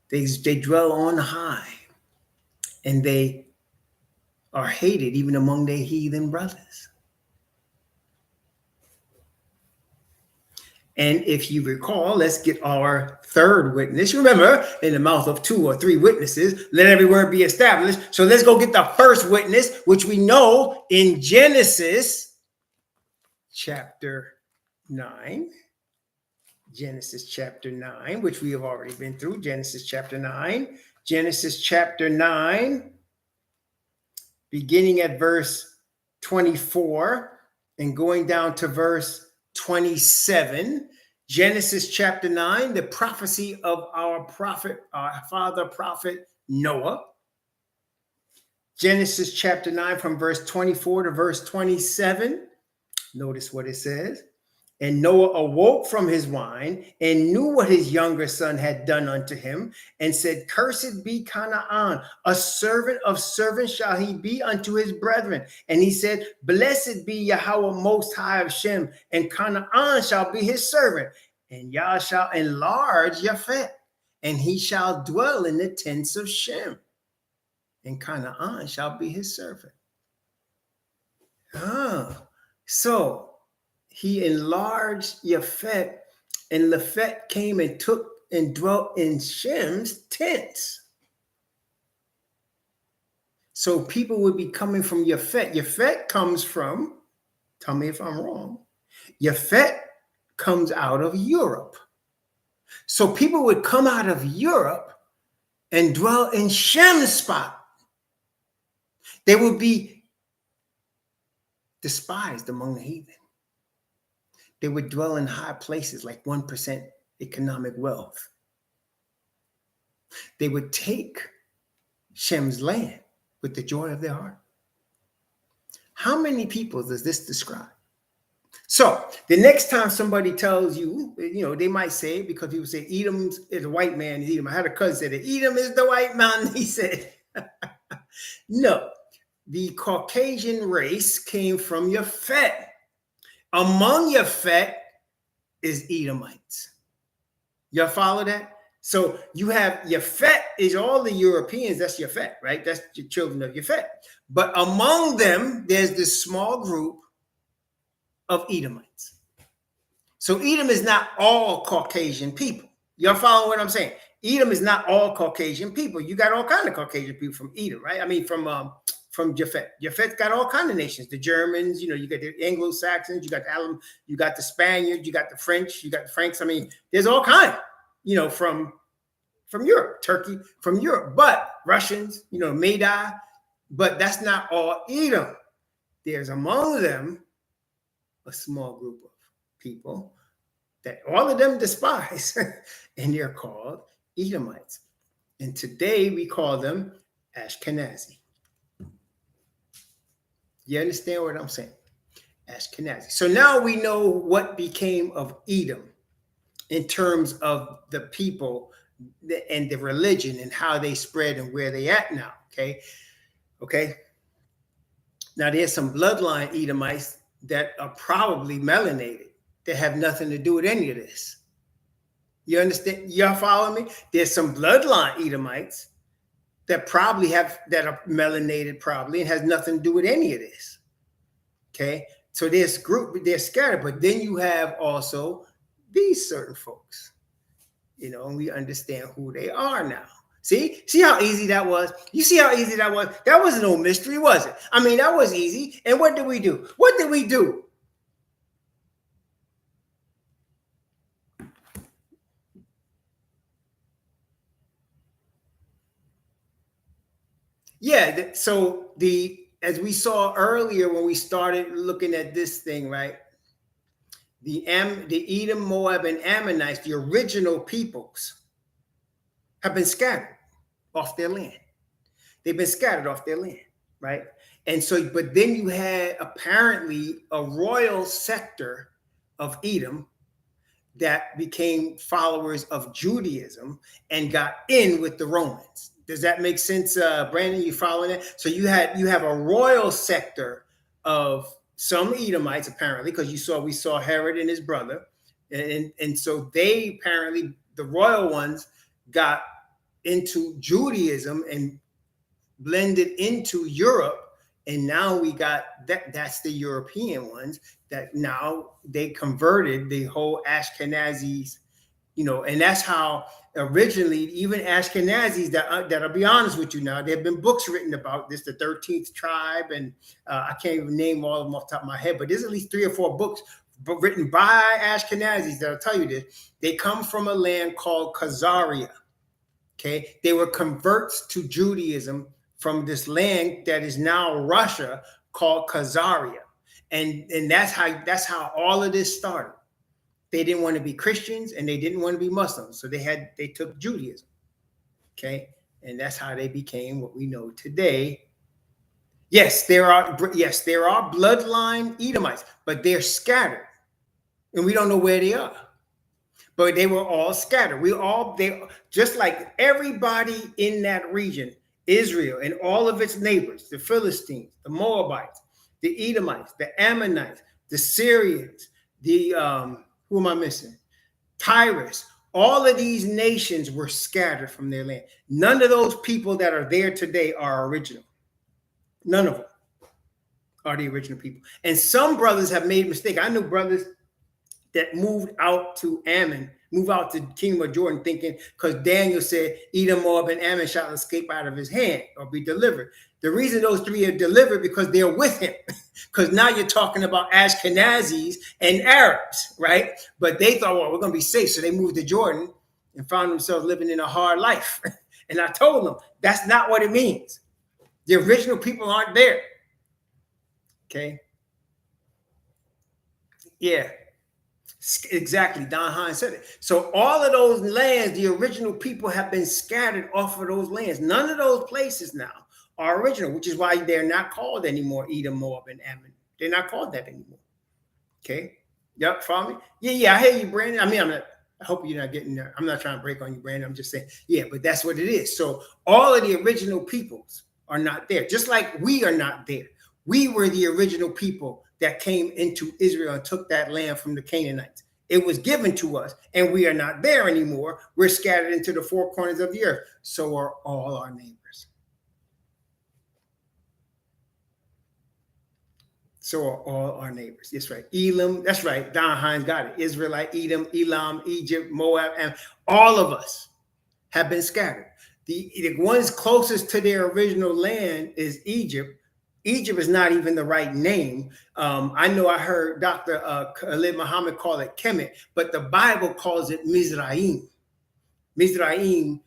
They dwell on high, and they are hated even among their heathen brothers. And if you recall, let's get our third witness. Remember, in the mouth of 2 or 3 witnesses, let every word be established. So let's go get the first witness, which we know in Genesis chapter 9. Genesis chapter 9, which we have already been through. Genesis chapter 9. Genesis chapter 9, beginning at verse 24 and going down to verse 27. Genesis chapter 9, the prophecy of our father prophet Noah. Genesis chapter 9 from verse 24 to verse 27. Notice what it says. And Noah awoke from his wine and knew what his younger son had done unto him, and said, Cursed be Canaan, a servant of servants shall he be unto his brethren. And he said, Blessed be Yahweh most high of Shem, and Canaan shall be his servant. And Yah shall enlarge Japheth, and he shall dwell in the tents of Shem, and Canaan shall be his servant. So he enlarged Japheth, and Japheth came and took and dwelt in Shem's tents. So people would be coming from Yafet. Yafet comes from, tell me if I'm wrong, Yafet comes out of Europe. So people would come out of Europe and dwell in Shem's spot. They would be despised among the heathen. They would dwell in high places like 1% economic wealth. They would take Shem's land with the joy of their heart. How many people does this describe? So the next time somebody tells you, they might say, because people say Edom is a white man, Edom. I had a cousin say that Edom is the white man. He said, no, the Caucasian race came from Yafet. Among Yafet is Edomites. Y'all follow that? So you have Yafet is all the Europeans. That's Yafet, right? That's the children of Yafet. But among them, there's this small group of Edomites. So Edom is not all Caucasian people. Y'all follow what I'm saying? Edom is not all Caucasian people. You got all kinds of Caucasian people from Edom, right? I mean, from Yafet. Yafet's got all kinds of nations. The Germans, you got the Anglo-Saxons, you got the Spaniards, you got the French, you got the Franks. I mean, there's all kinds, from Europe, Turkey, from Europe, but Russians, Madai, but that's not all Edom. There's among them a small group of people that all of them despise, and they're called Edomites. And today we call them Ashkenazi. You understand what I'm saying? Ashkenazi. So now we know what became of Edom in terms of the people and the religion and how they spread and where they at now. Okay. Now there's some bloodline Edomites that are probably melanated that have nothing to do with any of this. You understand? Y'all follow me? There's some bloodline Edomites that that are melanated probably and has nothing to do with any of this. Okay. So this group, they're scattered, but then you have also these certain folks, and we understand who they are now. See how easy that was? You see how easy that was? That was no mystery, was it? I mean, that was easy. And what did we do? What did we do? Yeah, so as we saw earlier when we started looking at this thing, right? The Edom, Moab, and Ammonites, the original peoples, have been scattered off their land. They've been scattered off their land, right? And so, but then you had apparently a royal sector of Edom that became followers of Judaism and got in with the Romans. Does that make sense, Brandon? You following that? So you have a royal sector of some Edomites, apparently, because we saw Herod and his brother, and so they apparently, the royal ones, got into Judaism and blended into Europe, and now we got that's the European ones that now they converted the whole Ashkenazis, and that's how originally even Ashkenazis that I'll be honest with you now, there have been books written about this, the 13th tribe, and I can't even name all of them off the top of my head, but there's at least 3 or 4 books written by Ashkenazis that'll tell you this. They come from a land called Khazaria. Okay, they were converts to Judaism from this land that is now Russia called Khazaria, and that's how all of this started. They didn't want to be Christians and they didn't want to be Muslims, so they took Judaism. Okay, and that's how they became what we know today. Yes, there are bloodline Edomites, but they're scattered, and we don't know where they are. But they were all scattered. They just like everybody in that region, Israel and all of its neighbors, the Philistines, the Moabites, the Edomites, the Ammonites, the Syrians, the who am I missing? Tyrus. All of these nations were scattered from their land. None of those people that are there today are original. None of them are the original people. And some brothers have made a mistake. I knew brothers that moved out to Ammon, move out to the kingdom of Jordan, thinking because Daniel said Edom, Moab, and Ammon shall escape out of his hand or be delivered. The reason those three are delivered because they're with him. Because now you're talking about Ashkenazis and Arabs, right? But they thought, well, we're going to be safe. So they moved to Jordan and found themselves living in a hard life. And I told them, that's not what it means. The original people aren't there. Okay. Yeah. Exactly. Don Hines said it. So all of those lands, the original people have been scattered off of those lands. None of those places now are original, which is why they're not called anymore Edom, Moab, and Ammon. They're not called that anymore. Okay. Yep. Follow me? Yeah. I hear you, Brandon. I mean, I hope you're not getting there. I'm not trying to break on you, Brandon. I'm just saying, yeah, but that's what it is. So all of the original peoples are not there, just like we are not there. We were the original people that came into Israel and took that land from the Canaanites. It was given to us, and we are not there anymore. We're scattered into the four corners of the earth. So are all our neighbors. So are all our neighbors. That's right. Elam, that's right. Don Hines got it. Israelite, Edom, Elam, Egypt, Moab, and all of us have been scattered. The ones closest to their original land is Egypt. Egypt is not even the right name. I know I heard Dr. Khalid Muhammad call it Kemet, but the Bible calls it Mizraim. Mizraim,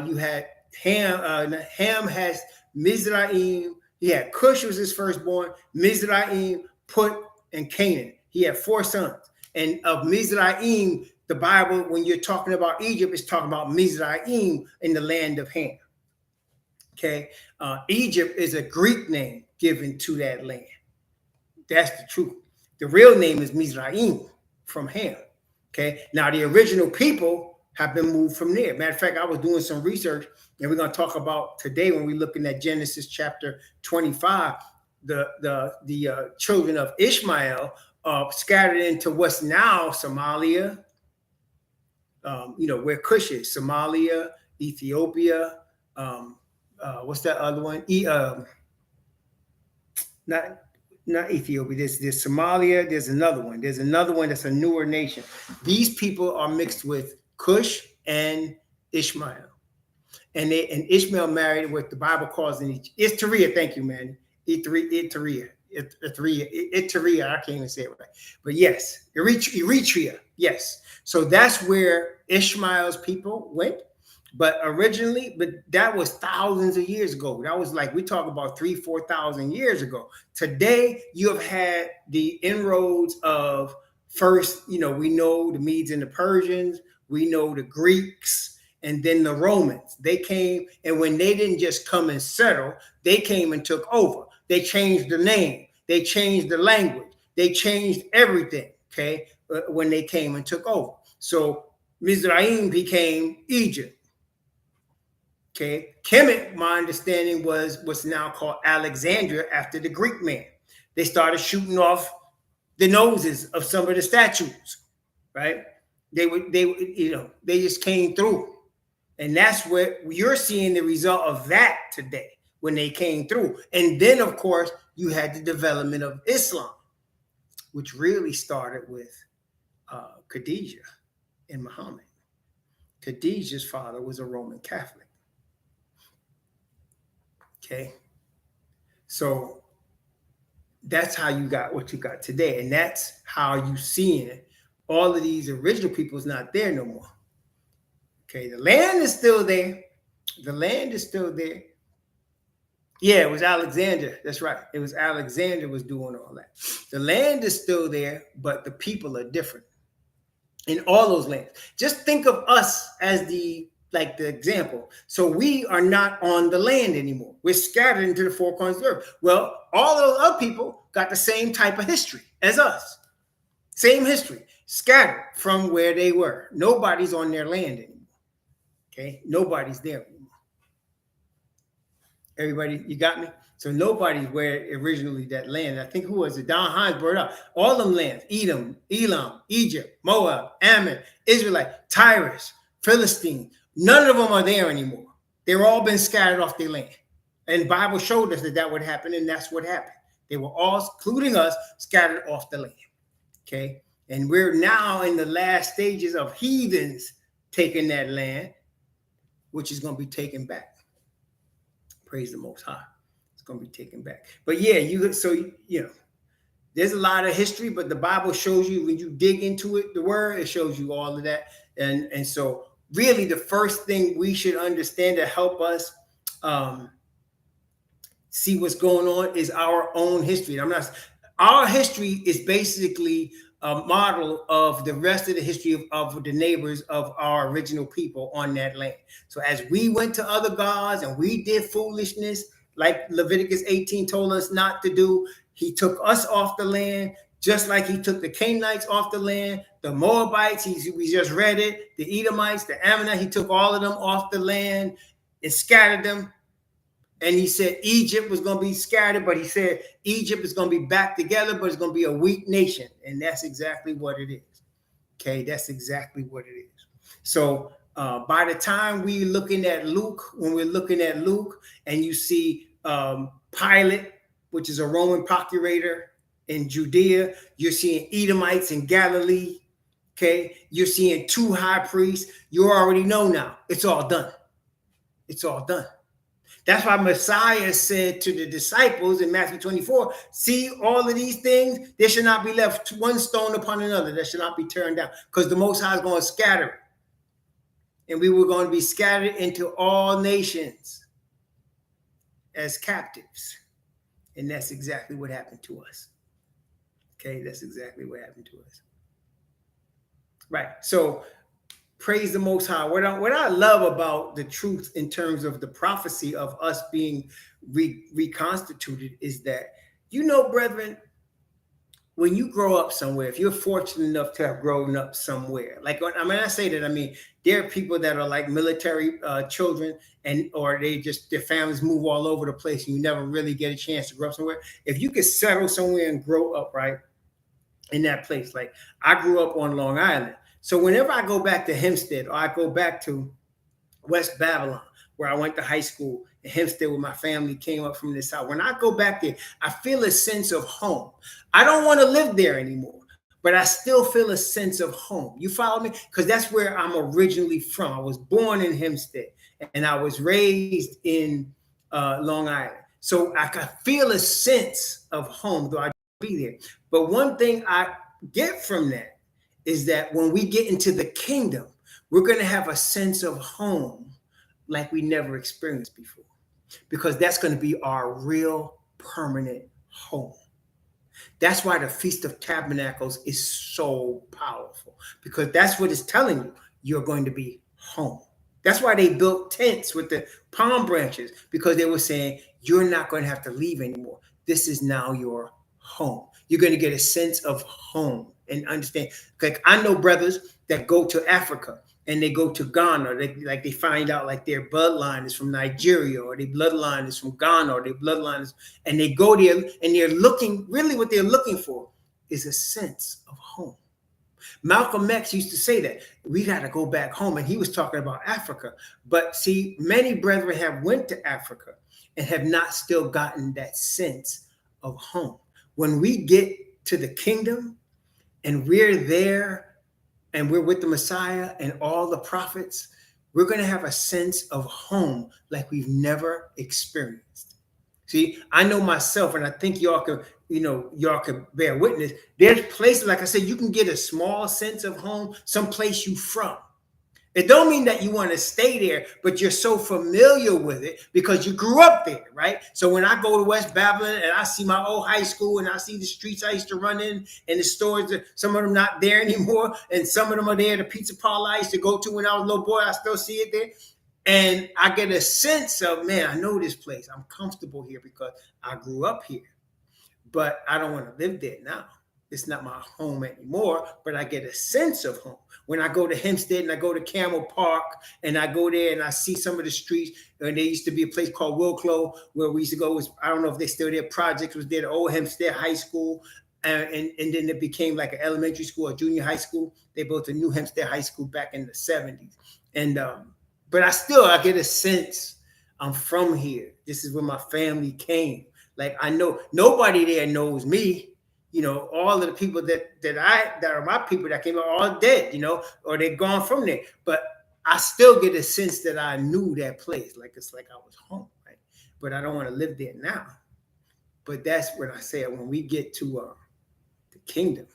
you had Ham. Ham has Mizraim. He had Cush was his firstborn, Mizraim, Put, and Canaan. He had 4 sons. And of Mizraim, the Bible, when you're talking about Egypt, is talking about Mizraim in the land of Ham. Okay. Egypt is a Greek name given to that land. That's the truth. The real name is Mizraim from Ham. Okay. Now, the original people have been moved from there. Matter of fact, I was doing some research, and we're going to talk about today when we're looking at Genesis chapter 25, the children of Ishmael scattered into what's now Somalia, where Cush is, Somalia, Ethiopia, what's that other one? Not Ethiopia. There's Somalia. There's another one. There's another one that's a newer nation. These people are mixed with Cush and Ishmael, and Ishmael married what the Bible calls Iteria. Thank you, man. Iteria. I can't even say it right, but yes, Eritrea. Yes. So that's where Ishmael's people went. But originally, that was thousands of years ago. That was like, we talk about 3,000-4,000 years ago. Today, you have had the inroads of first, we know the Medes and the Persians, we know the Greeks, and then the Romans. They came, and when they didn't just come and settle, they came and took over. They changed the name. They changed the language. They changed everything, okay, when they came and took over. So Mizraim became Egypt. Okay, Kemet, my understanding, was what's now called Alexandria after the Greek man. They started shooting off the noses of some of the statues, right? They just came through, and that's what you're seeing the result of that today when they came through. And then, of course, you had the development of Islam, which really started with Khadijah and Muhammad. Khadijah's father was a Roman Catholic. Okay, so that's how you got what you got today, and that's how you seeing all of these original people's not there no more. Okay, the land is still there. The land is still there. Yeah, it was Alexander. That's right. It was Alexander was doing all that. The land is still there, but the people are different in all those lands. Just think of us as the example. So we are not on the land anymore. We're scattered into the four corners of the earth. Well, all those other people got the same type of history as us. Same history, scattered from where they were. Nobody's on their land anymore. Okay, nobody's there anymore. Everybody, you got me? So nobody's where originally that land. I think who was it? Don Hines brought it up. All them lands: Edom, Elam, Egypt, Moab, Ammon, Israelite, Tyrus, Philistine. None of them are there anymore. They've all been scattered off their land. And the Bible showed us that would happen, and that's what happened. They were all, including us, scattered off the land. Okay? And we're now in the last stages of heathens taking that land, which is going to be taken back. Praise the Most High. It's going to be taken back. But yeah, there's a lot of history, but the Bible shows you, when you dig into it, the word, it shows you all of that. And so really the first thing we should understand to help us see what's going on is our own history. Our history is basically a model of the rest of the history of the neighbors of our original people on that land. So as we went to other gods and we did foolishness, like Leviticus 18 told us not to do, he took us off the land, just like he took the Canaanites off the land, the Moabites, we just read it, the Edomites, the Ammonites, he took all of them off the land and scattered them. And he said Egypt was going to be scattered, but he said Egypt is going to be back together, but it's going to be a weak nation. And that's exactly what it is. Okay, that's exactly what it is. So by the time we're looking at Luke, and you see Pilate, which is a Roman procurator in Judea, you're seeing Edomites in Galilee. Okay, you're seeing 2 high priests. You already know now. It's all done. It's all done. That's why Messiah said to the disciples in Matthew 24, see all of these things, there should not be left one stone upon another that should not be turned down, because the Most High is going to scatter it. And we were going to be scattered into all nations as captives. And that's exactly what happened to us. Okay, that's exactly what happened to us. Right, so praise the Most High. What I love about the truth in terms of the prophecy of us being reconstituted is that, brethren, when you grow up somewhere, if you're fortunate enough to have grown up somewhere, like when I say that, I mean, there are people that are like military children, or their families move all over the place and you never really get a chance to grow up somewhere. If you could settle somewhere and grow up right in that place, like I grew up on Long Island. So whenever I go back to Hempstead, or I go back to West Babylon, where I went to high school, in Hempstead, where my family came up from the South, when I go back there, I feel a sense of home. I don't want to live there anymore, but I still feel a sense of home. You follow me? Because that's where I'm originally from. I was born in Hempstead, and I was raised in Long Island. So I can feel a sense of home, though I be there. But one thing I get from that is that when we get into the kingdom, we're going to have a sense of home like we never experienced before, because that's going to be our real permanent home. That's why the Feast of Tabernacles is so powerful, because that's what it's telling you. You're going to be home. That's why they built tents with the palm branches, because they were saying, you're not going to have to leave anymore. This is now your home. You're going to get a sense of home and understand. Like I know brothers that go to Africa and they go to Ghana. They find out like their bloodline is from Nigeria, or their bloodline is from Ghana, or their bloodline is, and they go there and they're looking, really what they're looking for is a sense of home. Malcolm X used to say that we got to go back home, and he was talking about Africa. But see, many brethren have went to Africa and have not still gotten that sense of home. When we get to the kingdom and we're there and we're with the Messiah and all the prophets, we're going to have a sense of home like we've never experienced. See, I know myself, and I think y'all could bear witness. There's places, like I said, you can get a small sense of home, someplace you from. It don't mean that you want to stay there, but you're so familiar with it because you grew up there, right? So when I go to West Babylon and I see my old high school and I see the streets I used to run in and the stores, some of them not there anymore, and some of them are there, the pizza parlor I used to go to when I was a little boy, I still see it there. And I get a sense of, man, I know this place. I'm comfortable here because I grew up here, but I don't want to live there now. It's not my home anymore, but I get a sense of home. When I go to Hempstead and I go to Camel Park and I go there and I see some of the streets, and there used to be a place called Wilklow where we used to go. I don't know if they still there. Projects was there, the old Hempstead High School. And then it became like an elementary school, a junior high school. They built a new Hempstead High School back in the 70s. And but I get a sense I'm from here. This is where my family came. Like I know nobody there knows me. all of the people that are my people that came out are all dead, or they're gone from there. But I still get a sense that I knew that place, like it's like I was home, right? But I don't want to live there now. But that's what I said. When we get to the kingdom,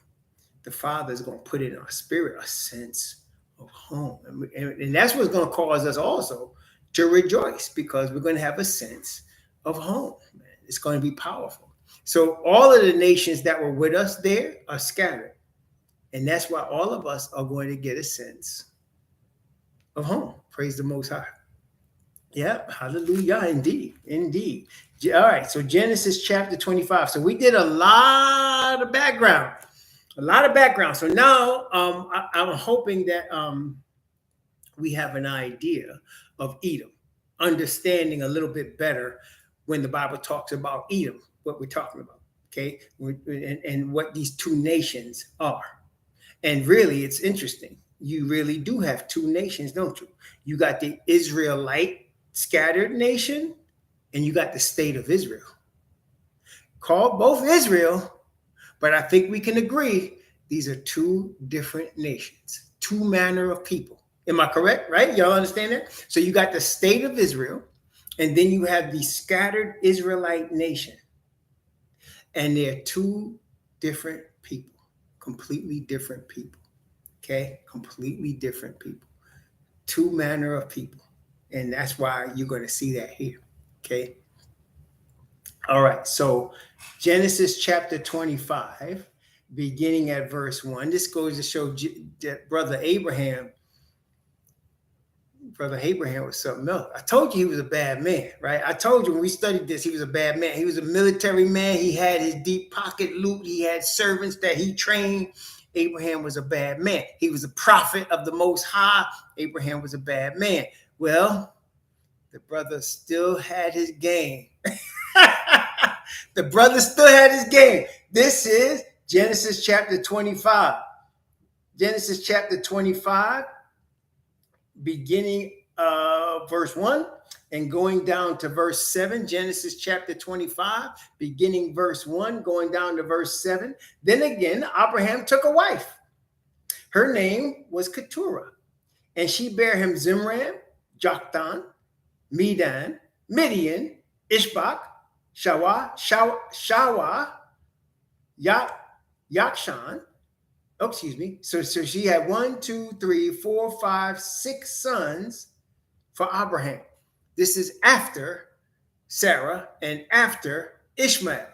the Father is going to put in our spirit a sense of home, and that's what's going to cause us also to rejoice, because we're going to have a sense of home. Man. It's going to be powerful. So all of the nations that were with us there are scattered. And that's why all of us are going to get a sense of home. Praise the Most High. Yeah, hallelujah, indeed, indeed. All right, so Genesis chapter 25. So we did a lot of background. So now I'm hoping that we have an idea of Edom, understanding a little bit better when the Bible talks about Edom, what we're talking about, okay, and what these two nations are. And really, it's interesting. You really do have two nations, don't you? You got the Israelite scattered nation, and you got the state of Israel. Called both Israel, but I think we can agree these are two different nations, two manner of people. Am I correct? Right? Y'all understand that? So you got the state of Israel, and then you have the scattered Israelite nation. And they're two different people, completely different people. Okay? Completely different people. Two manner of people. And that's why you're going to see that here. Okay? All right. So Genesis chapter 25, beginning at verse 1. This goes to show that Brother Abraham was something else. I told you he was a bad man, right? I told you when we studied this, he was a bad man. He was a military man. He had his deep pocket loot. He had servants that he trained. Abraham was a bad man. He was a prophet of the Most High. Abraham was a bad man. Well, the brother still had his game. The brother still had his game. This is Genesis chapter 25. Genesis chapter 25. Beginning verse 1 and going down to verse 7, Genesis chapter 25, beginning verse 1, going down to verse 7. Then again, Abraham took a wife. Her name was Keturah, and she bare him Zimran, Joktan, Medan, Midian, Ishbak, Shawa, Yakshan. Oh, excuse me. So she had 1, 2, 3, 4, 5, 6 sons for Abraham. This is after Sarah and after Ishmael.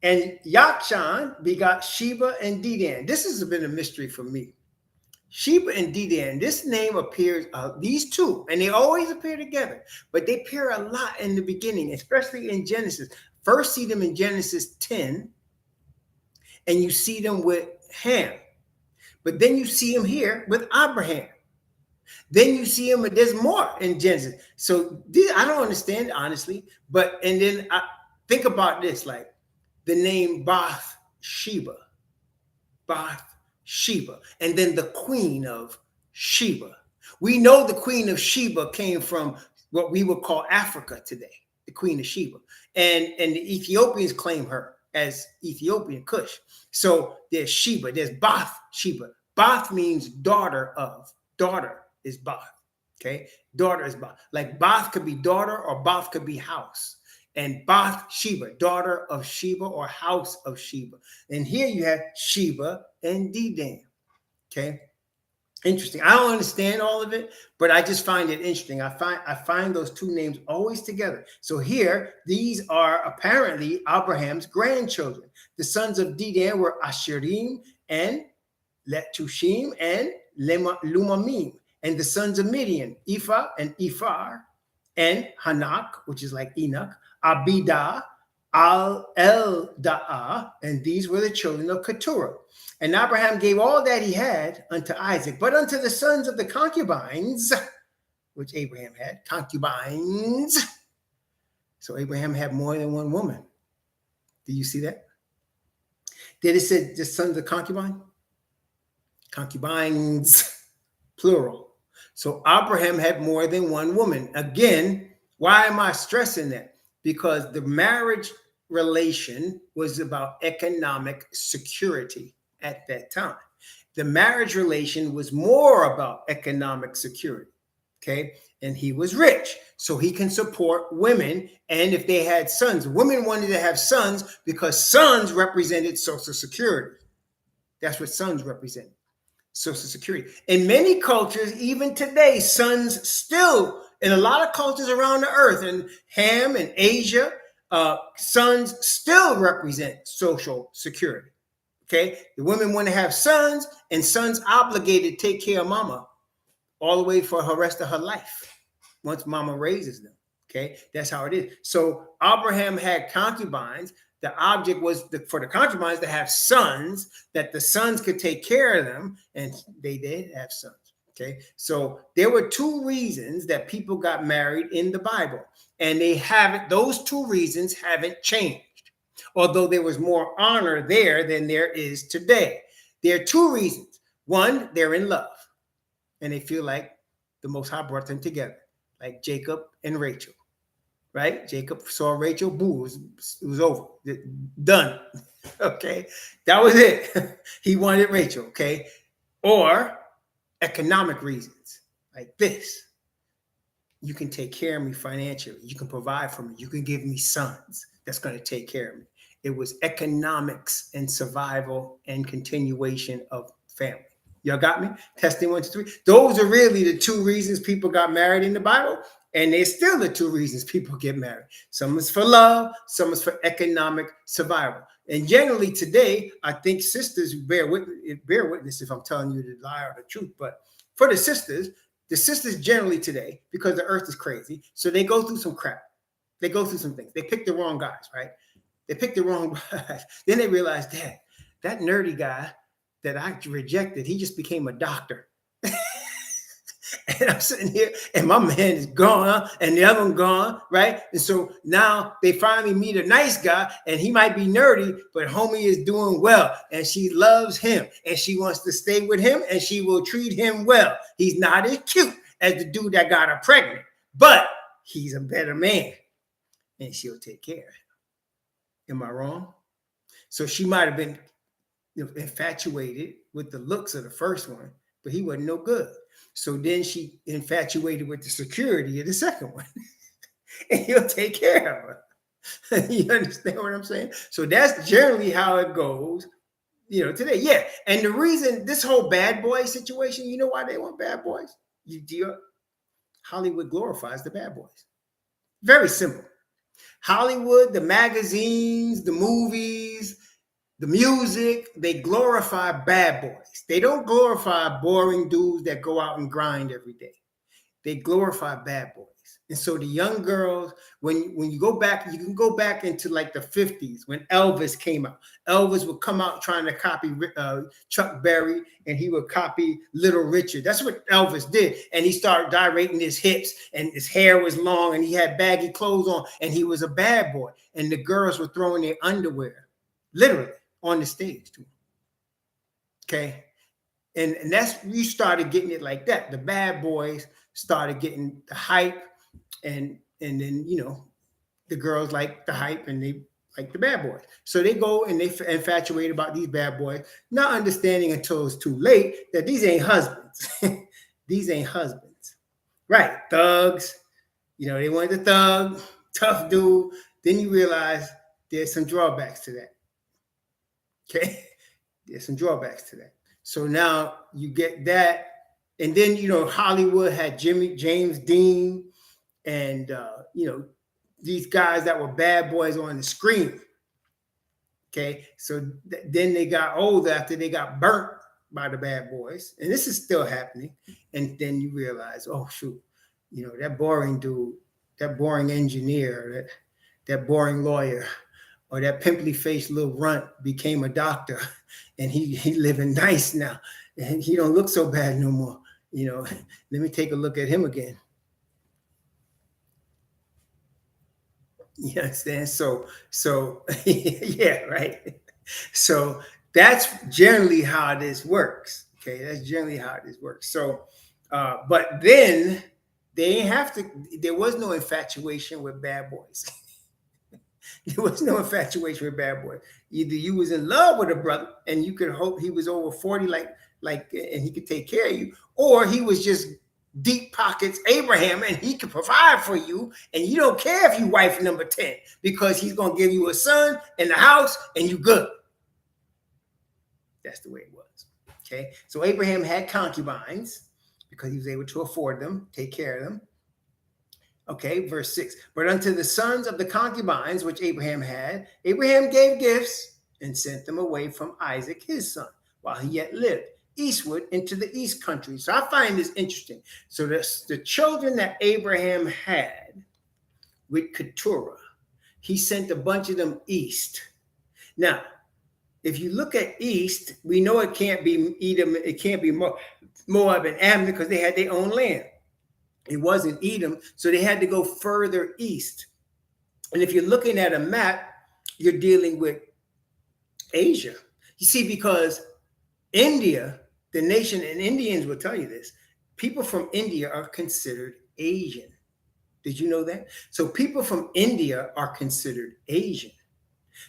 And Yakshan begot Sheba and Dedan. This has been a mystery for me. Sheba and Dedan, this name appears, these two, and they always appear together, but they appear a lot in the beginning, especially in Genesis. First see them in Genesis 10, and you see them with Ham. But then you see him here with Abraham. Then you see him, there's more in Genesis. So I don't understand, honestly. And then I think about this, like the name Bathsheba. And then the queen of Sheba. We know the queen of Sheba came from what we would call Africa today, the queen of Sheba. And the Ethiopians claim her as Ethiopian Cush. So there's Sheba, there's Bathsheba. Bath means daughter of. Daughter is Bath. Okay? Daughter is Bath. Like Bath could be daughter or Bath could be house. And Bathsheba, daughter of Sheba or house of Sheba. And here you have Sheba and Dedan. Okay? Interesting. I don't understand all of it, but I just find it interesting. I find those two names always together. So here, these are apparently Abraham's grandchildren. The sons of Dedan were Asherim and Letushim and Lumamim. And the sons of Midian, Ephah and Ephar and Hanak, which is like Enoch, Abidah, Eldaah, and these were the children of Keturah. And Abraham gave all that he had unto Isaac, but unto the sons of the concubines, which Abraham had, concubines. So Abraham had more than one woman. Do you see that? Did it say the sons of concubine? Concubines, plural. So Abraham had more than one woman. Again, why am I stressing that? Because the marriage relation was about economic security at that time. The marriage relation was more about economic security. Okay. And he was rich, so he can support women. And if they had sons, women wanted to have sons because sons represented Social Security. That's what sons represent, Social Security. In many cultures, even today, sons still, in a lot of cultures around the earth, in Ham and Asia, sons still represent Social Security. Okay. The women want to have sons, and sons obligated to take care of mama all the way for the rest of her life once mama raises them. Okay, that's how it is. So Abraham had concubines. The object was for the concubines to have sons, that the sons could take care of them, and they did have sons. Okay, so there were two reasons that people got married in the Bible, and those two reasons haven't changed, although there was more honor there than there is today. There are two reasons. One, they're in love, and they feel like the Most High brought them together, like Jacob and Rachel, right? Jacob saw Rachel, boo, it was over, done. Okay, that was it. He wanted Rachel, okay? Or economic reasons, like this. You can take care of me financially. You can provide for me. You can give me sons that's going to take care of me. It was economics and survival and continuation of family. Y'all got me? Testing 1, 2, 3. Those are really the two reasons people got married in the Bible, and they're still the two reasons people get married. Some is for love, some is for economic survival. And generally today, I think sisters bear witness if I'm telling you the lie or the truth. But for the sisters generally today, because the earth is crazy, so they go through some crap. They go through some things. They pick the wrong guys, right? They pick the wrong guys. Then they realize, Dad, that nerdy guy that I rejected, he just became a doctor. And I'm sitting here and my man is gone and the other one gone, right? And so now they finally meet a nice guy, and he might be nerdy, but homie is doing well and she loves him and she wants to stay with him and she will treat him well. He's not as cute as the dude that got her pregnant, but he's a better man and she'll take care of him. Am I wrong? So she might have been infatuated with the looks of the first one, but he wasn't no good. So then she infatuated with the security of the second one, and he'll take care of her. You understand what I'm saying? So that's generally how it goes, today. Yeah. And the reason this whole bad boy situation, you know why they want bad boys? Hollywood glorifies the bad boys. Very simple. Hollywood, the magazines, the movies, the music, they glorify bad boys. They don't glorify boring dudes that go out and grind every day. They glorify bad boys. And so the young girls, when you go back, you can go back into like the 50s when Elvis came out. Elvis would come out trying to copy Chuck Berry, and he would copy Little Richard. That's what Elvis did. And he started gyrating his hips, and his hair was long, and he had baggy clothes on, and he was a bad boy. And the girls were throwing their underwear, literally, on the stage too. Okay. And that's, you started getting it like that. The bad boys started getting the hype, and then, the girls like the hype and they like the bad boys. So they go and they infatuate about these bad boys, not understanding until it's too late that these ain't husbands. These ain't husbands. Right. Thugs. They want the thug, tough dude. Then you realize there's some drawbacks to that. Okay, there's some drawbacks to that. So now you get that, and then Hollywood had James Dean, and these guys that were bad boys on the screen. Okay, so then they got older after they got burnt by the bad boys, and this is still happening. And then you realize, oh shoot, that boring dude, that boring engineer, that boring lawyer, or that pimply-faced little runt became a doctor, and he living nice now, and he don't look so bad no more. Let me take a look at him again. You understand? So yeah, right. So that's generally how this works. Okay, that's generally how this works. So, but then they have to. There was no infatuation with bad boys. There was no infatuation with bad boys. Either you was in love with a brother and you could hope he was over 40, and he could take care of you, or he was just deep pockets Abraham and he could provide for you, and you don't care if you wife number 10 because he's going to give you a son and a house and you good. That's the way it was. Okay, so Abraham had concubines because he was able to afford them, take care of them. Okay, verse 6. But unto the sons of the concubines which Abraham had, Abraham gave gifts and sent them away from Isaac his son, while he yet lived, eastward into the east country. So I find this interesting. So the children that Abraham had with Keturah, he sent a bunch of them east. Now, if you look at east, we know it can't be Edom, it can't be Moab and Ammon because they had their own land. It wasn't Edom, so they had to go further east. And if you're looking at a map, you're dealing with Asia. You see, because India, the nation, and Indians will tell you this, people from India are considered Asian. Did you know that? So people from India are considered Asian.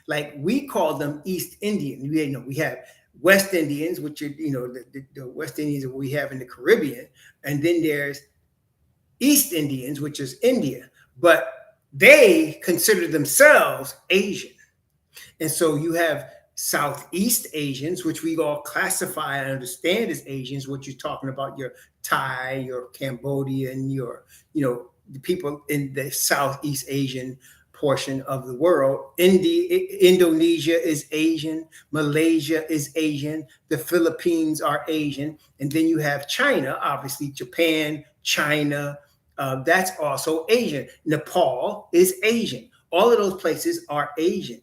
Like we call them East Indian. We have West Indians, which are, the West Indians that we have in the Caribbean. And then there's East Indians, which is India, but they consider themselves Asian. And so you have Southeast Asians, which we all classify and understand as Asians, what you're talking about, your Thai, your Cambodian, your, the people in the Southeast Asian portion of the world. Indonesia is Asian, Malaysia is Asian, the Philippines are Asian, and then you have China, obviously Japan, China, that's also Asian. Nepal is Asian. All of those places are Asians.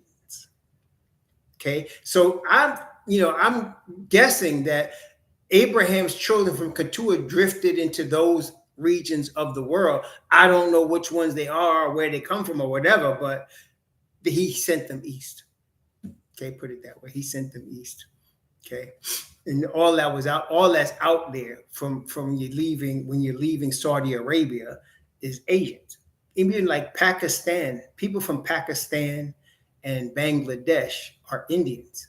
Okay, so I'm guessing that Abraham's children from Keturah drifted into those regions of the world. I don't know which ones they are, or where they come from, or whatever, but he sent them east. Okay, put it that way. He sent them east. Okay, and all that's out there from you leaving, when you're leaving Saudi Arabia, is Asians. Even like Pakistan, people from Pakistan and Bangladesh are Indians.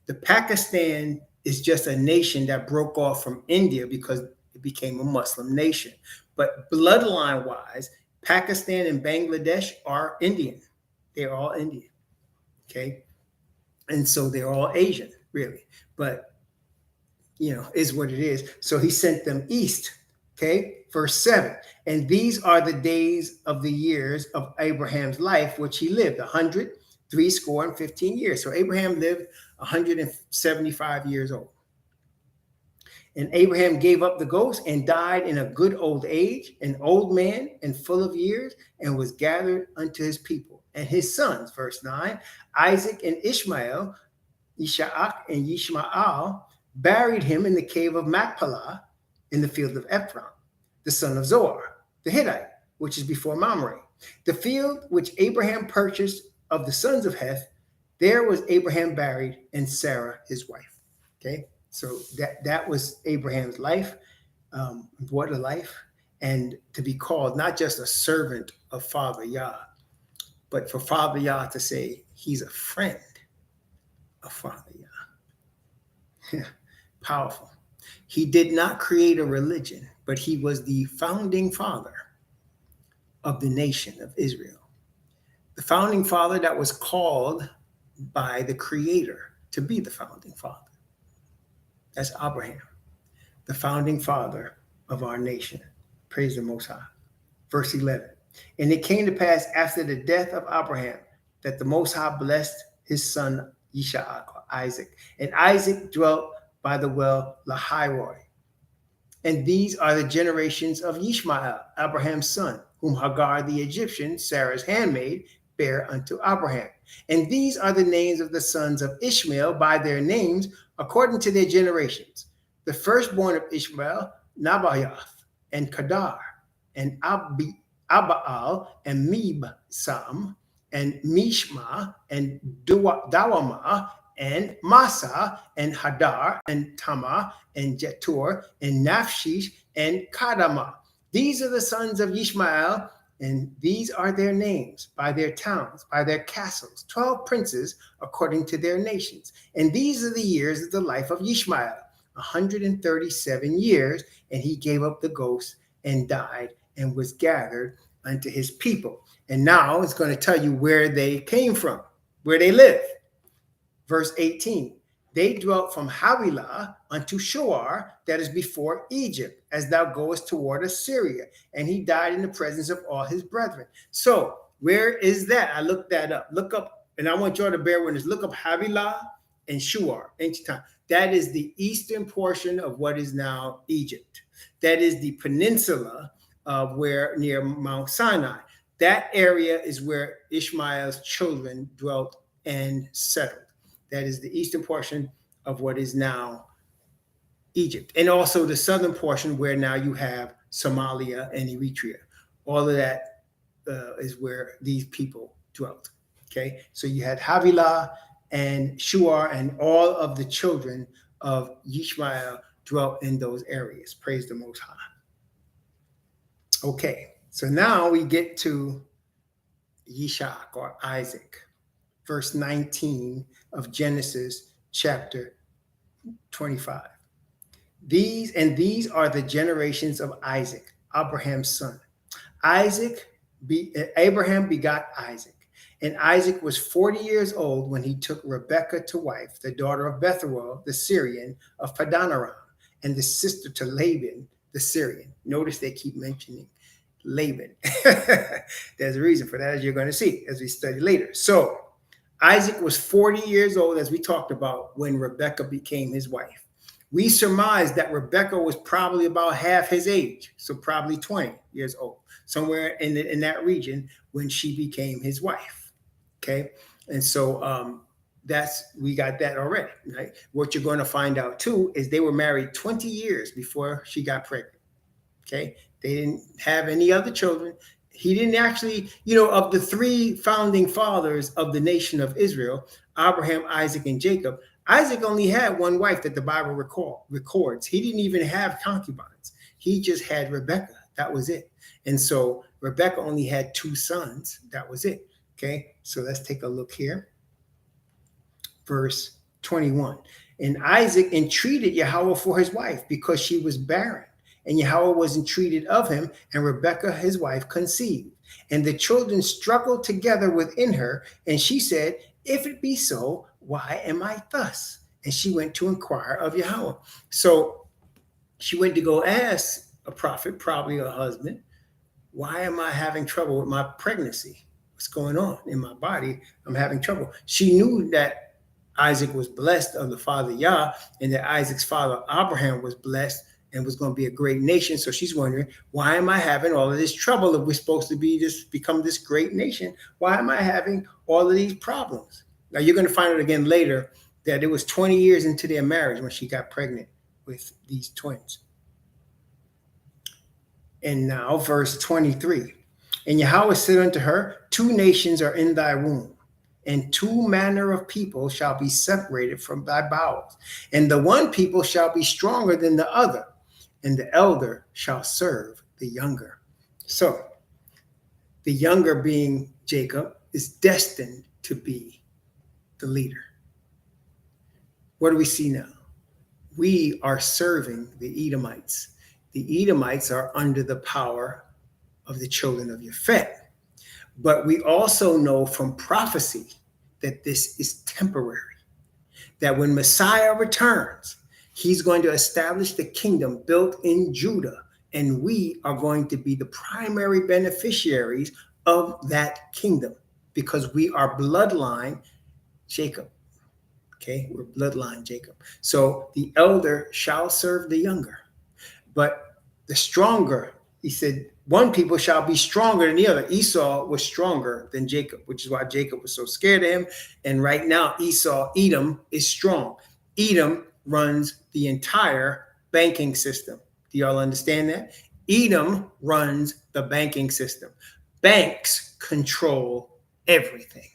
The Pakistan is just a nation that broke off from India because it became a Muslim nation. But bloodline-wise, Pakistan and Bangladesh are Indian. They're all Indian. Okay, and so they're all Asian, really. But is what it is. So he sent them east. Okay, verse 7. And these are the days of the years of Abraham's life, which he lived 100 years. So Abraham lived 175 years old. And Abraham gave up the ghost and died in a good old age, an old man and full of years, and was gathered unto his people. And his sons, verse 9, Isaac and Ishmael, Ishaq and Yishmael, buried him in the cave of Machpelah in the field of Ephron, the son of Zohar, the Hittite, which is before Mamre. The field which Abraham purchased of the sons of Heth, there was Abraham buried, and Sarah his wife. Okay, so that was Abraham's life. What a life. And to be called not just a servant of Father Yah, but for Father Yah to say he's a friend of Father Yah. Powerful. He did not create a religion, but he was the founding father of the nation of Israel. The founding father that was called by the Creator to be the founding father. That's Abraham, the founding father of our nation. Praise the Most High. Verse 11. And it came to pass after the death of Abraham that the Most High blessed his son Yishak, Isaac. And Isaac dwelt by the well Lahairoi. And these are the generations of Ishmael, Abraham's son, whom Hagar the Egyptian, Sarah's handmaid, bare unto Abraham. And these are the names of the sons of Ishmael by their names, according to their generations. The firstborn of Ishmael, Nabayoth, and Kedar, and Abaal, and Mibsam, and Mishma, and Dawama, and Masa, and Hadar, and Tama, and Jetur, and Naphish, and Kadama. These are the sons of Ishmael, And these are their names, by their towns, by their castles, 12 princes according to their nations. And these are the years of the life of Ishmael, 137 years, and he gave up the ghost and died and was gathered unto his people. And now it's going to tell you where they came from, where they live. Verse 18, they dwelt from Havilah unto Shoar, that is before Egypt, as thou goest toward Assyria. And he died in the presence of all his brethren. So where is that? I looked that up. Look up, and I want y'all to bear witness. Look up Havilah and Shoar, ancient time. That is the eastern portion of what is now Egypt. That is the peninsula of where near Mount Sinai. That area is where Ishmael's children dwelt and settled. That is the eastern portion of what is now Egypt. And also the southern portion where now you have Somalia and Eritrea. All of that is where these people dwelt. Okay, so you had Havilah and Shuar, and all of the children of Ishmael dwelt in those areas. Praise the Most High. Okay, so now we get to Yishak or Isaac, verse 19 of Genesis chapter 25. These are the generations of Isaac, Abraham's son. Abraham begot Isaac, and Isaac was 40 years old when he took Rebekah to wife, the daughter of Bethuel, the Syrian of Padanaram, and the sister to Laban, the Syrian. Notice they keep mentioning Laban. There's a reason for that, as you're going to see as we study later. So Isaac was 40 years old, as we talked about, when Rebekah became his wife. We surmise that Rebekah was probably about half his age, so probably 20 years old, somewhere in that region when she became his wife. Okay, and so we got that already, right? What you're going to find out too is they were married 20 years before she got pregnant. Okay, they didn't have any other children. He didn't actually, of the three founding fathers of the nation of Israel, Abraham, Isaac, and Jacob, Isaac only had one wife that the Bible records. He didn't even have concubines. He just had Rebekah. That was it. And so Rebekah only had 2 sons. That was it. Okay, so let's take a look here. Verse 21. And Isaac entreated Yahweh for his wife because she was barren. And Yahweh was entreated of him, and Rebekah his wife conceived. And the children struggled together within her, and she said, if it be so, why am I thus? And she went to inquire of Yahweh. So she went to go ask a prophet, probably her husband, why am I having trouble with my pregnancy? What's going on in my body? I'm having trouble. She knew that Isaac was blessed of the father Yah, and that Isaac's father Abraham was blessed and was going to be a great nation. So she's wondering, why am I having all of this trouble if we're supposed to become this great nation? Why am I having all of these problems? Now you're going to find out again later that it was 20 years into their marriage when she got pregnant with these twins. And now verse 23. And Yahweh said unto her, 2 nations are in thy womb, and 2 manner of people shall be separated from thy bowels. And the one people shall be stronger than the other, and the elder shall serve the younger. So the younger, being Jacob, is destined to be the leader. What do we see now? We are serving the Edomites. The Edomites are under the power of the children of Japhet. But we also know from prophecy that this is temporary, that when Messiah returns, he's going to establish the kingdom built in Judah, and we are going to be the primary beneficiaries of that kingdom because we are bloodline Jacob. Okay, we're bloodline Jacob. So the elder shall serve the younger, but the stronger, he said, one people shall be stronger than the other. Esau was stronger than Jacob, which is why Jacob was so scared of him. And right now, Edom is strong. Edom runs the entire banking system. Do y'all understand that? Edom runs the banking system. Banks control everything.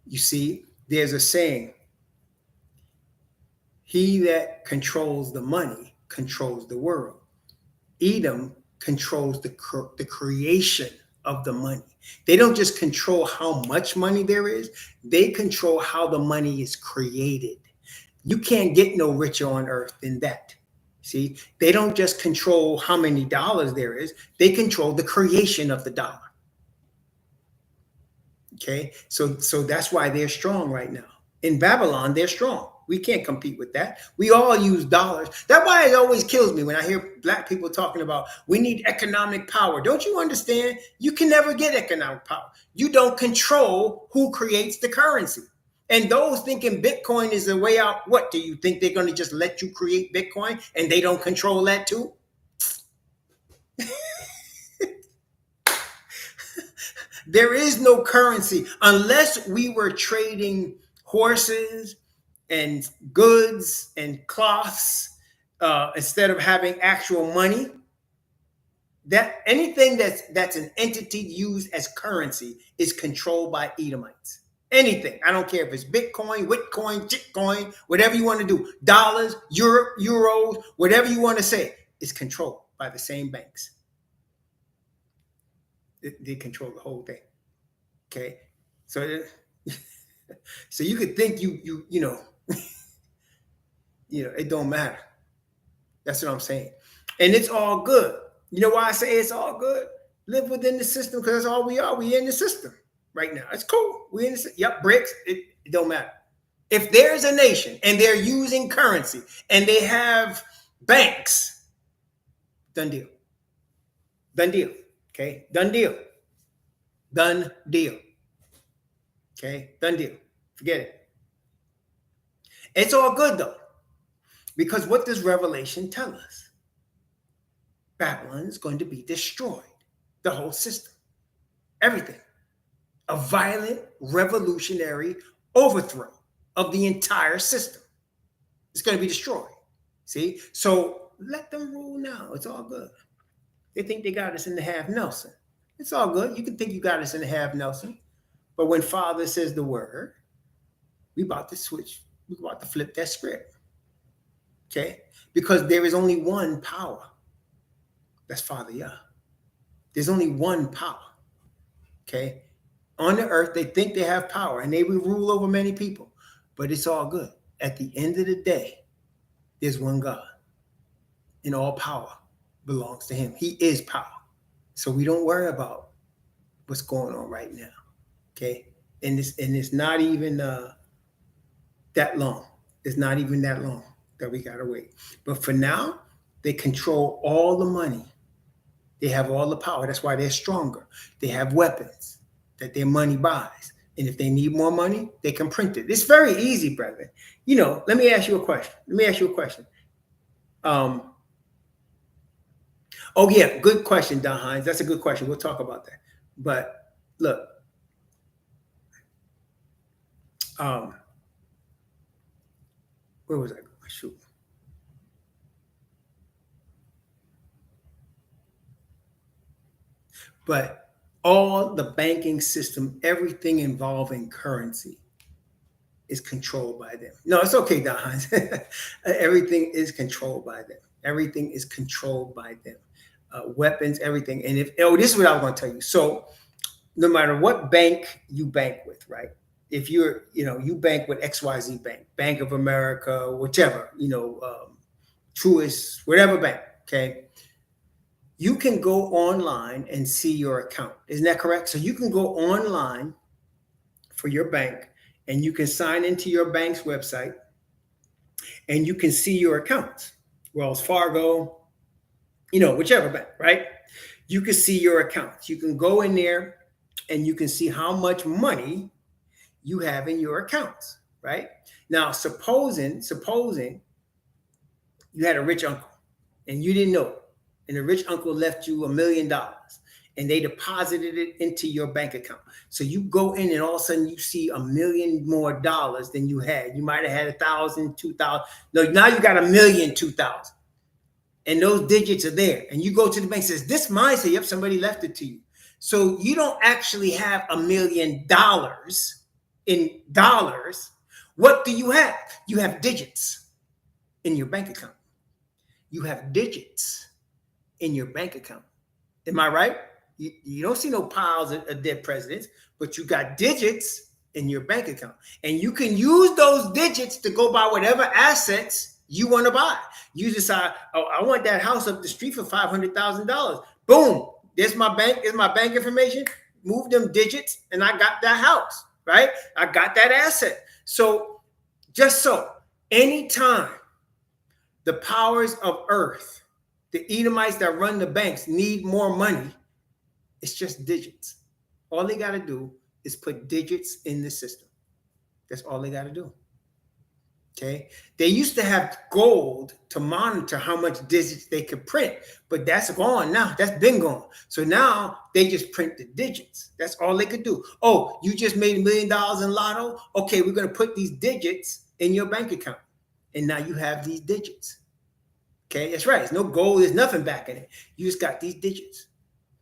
You see, there's a saying, he that controls the money controls the world. Edom controls the creation of the money. They don't just control how much money there is, they control how the money is created. You can't get no richer on earth than that. See, they don't just control how many dollars there is, they control the creation of the dollar. Okay, so that's why they're strong right now. In Babylon, they're strong. We can't compete with that. We all use dollars. That's why it always kills me when I hear black people talking about we need economic power. Don't you understand? You can never get economic power. You don't control who creates the currency. And those thinking Bitcoin is the way out, what do you think they're going to just let you create Bitcoin and they don't control that too? There is no currency unless we were trading horses and goods and cloths instead of having actual money. That anything that's an entity used as currency is controlled by Edomites. Anything. I don't care if it's Bitcoin, Witcoin, Chitcoin, whatever you want to do. Dollars, euros, whatever you want to say, is controlled by the same banks. They control the whole thing. Okay, so so you could think you know it don't matter. That's what I'm saying, and it's all good. You know why I say it's all good? Live within the system because that's all we are. We in the system right now. It's cool. We in the system. Yep, bricks. It don't matter. If there's a nation and they're using currency and they have banks, done deal. Done deal. Okay, done deal. Done deal. Okay, done deal. Forget it. It's all good though, because what does Revelation tell us? Babylon is going to be destroyed. The whole system. Everything. A violent, revolutionary overthrow of the entire system. It's going to be destroyed. See? So let them rule now. It's all good. They think they got us in the half Nelson. It's all good. You can think you got us in the half Nelson. But when Father says the word, we about to switch. We about to flip that script. Okay? Because there is only one power. That's Father Yah. There's only one power. Okay? On the earth, they think they have power and they will rule over many people. But it's all good. At the end of the day, there's one God. And all power belongs to him. He is power. So we don't worry about what's going on right now. Okay. And it's not even that long. It's not even that long that we gotta wait. But for now, they control all the money. They have all the power. That's why they're stronger. They have weapons that their money buys. And if they need more money, they can print it. It's very easy, brethren. Let me ask you a question. Oh, yeah, good question, Don Hines. That's a good question. We'll talk about that. But look, where was I going? Shoot. But all the banking system, everything involving currency is controlled by them. No, it's okay, Don Hines. Everything is controlled by them. Everything is controlled by them. Weapons, everything. And this is what I was going to tell you. So no matter what bank you bank with, right? If you're, you bank with XYZ Bank, Bank of America, whichever, Truist, whatever bank, okay? You can go online and see your account. Isn't that correct? So you can go online for your bank and you can sign into your bank's website and you can see your accounts. Wells Fargo, whichever bank, right? You can see your accounts. You can go in there and you can see how much money you have in your accounts, right? Now, supposing you had a rich uncle and you didn't know it, and the rich uncle left you $1 million and they deposited it into your bank account. So you go in and all of a sudden you see $1 million more dollars than you had. You might have had 1,000, 2,000. No, now you got 1,000,000, 2,000. And those digits are there. And you go to the bank and says, this mine? Say, yep, somebody left it to you. So you don't actually have $1 million in dollars. What do you have? You have digits in your bank account. You have digits in your bank account. Am I right? You don't see no piles of dead presidents, but you got digits in your bank account. And you can use those digits to go buy whatever assets you want to buy. You decide, oh, I want that house up the street for $500,000. Boom, there's my bank information. Move them digits, and I got that house, right? I got that asset. So just so, anytime the powers of earth, the Edomites that run the banks need more money, it's just digits. All they got to do is put digits in the system. That's all they got to do. Okay. They used to have gold to monitor how much digits they could print, but that's gone now. That's been gone. So now they just print the digits. That's all they could do. Oh, you just made $1 million in lotto. Okay, we're going to put these digits in your bank account. And now you have these digits. Okay, that's right. There's no gold. There's nothing back in it. You just got these digits.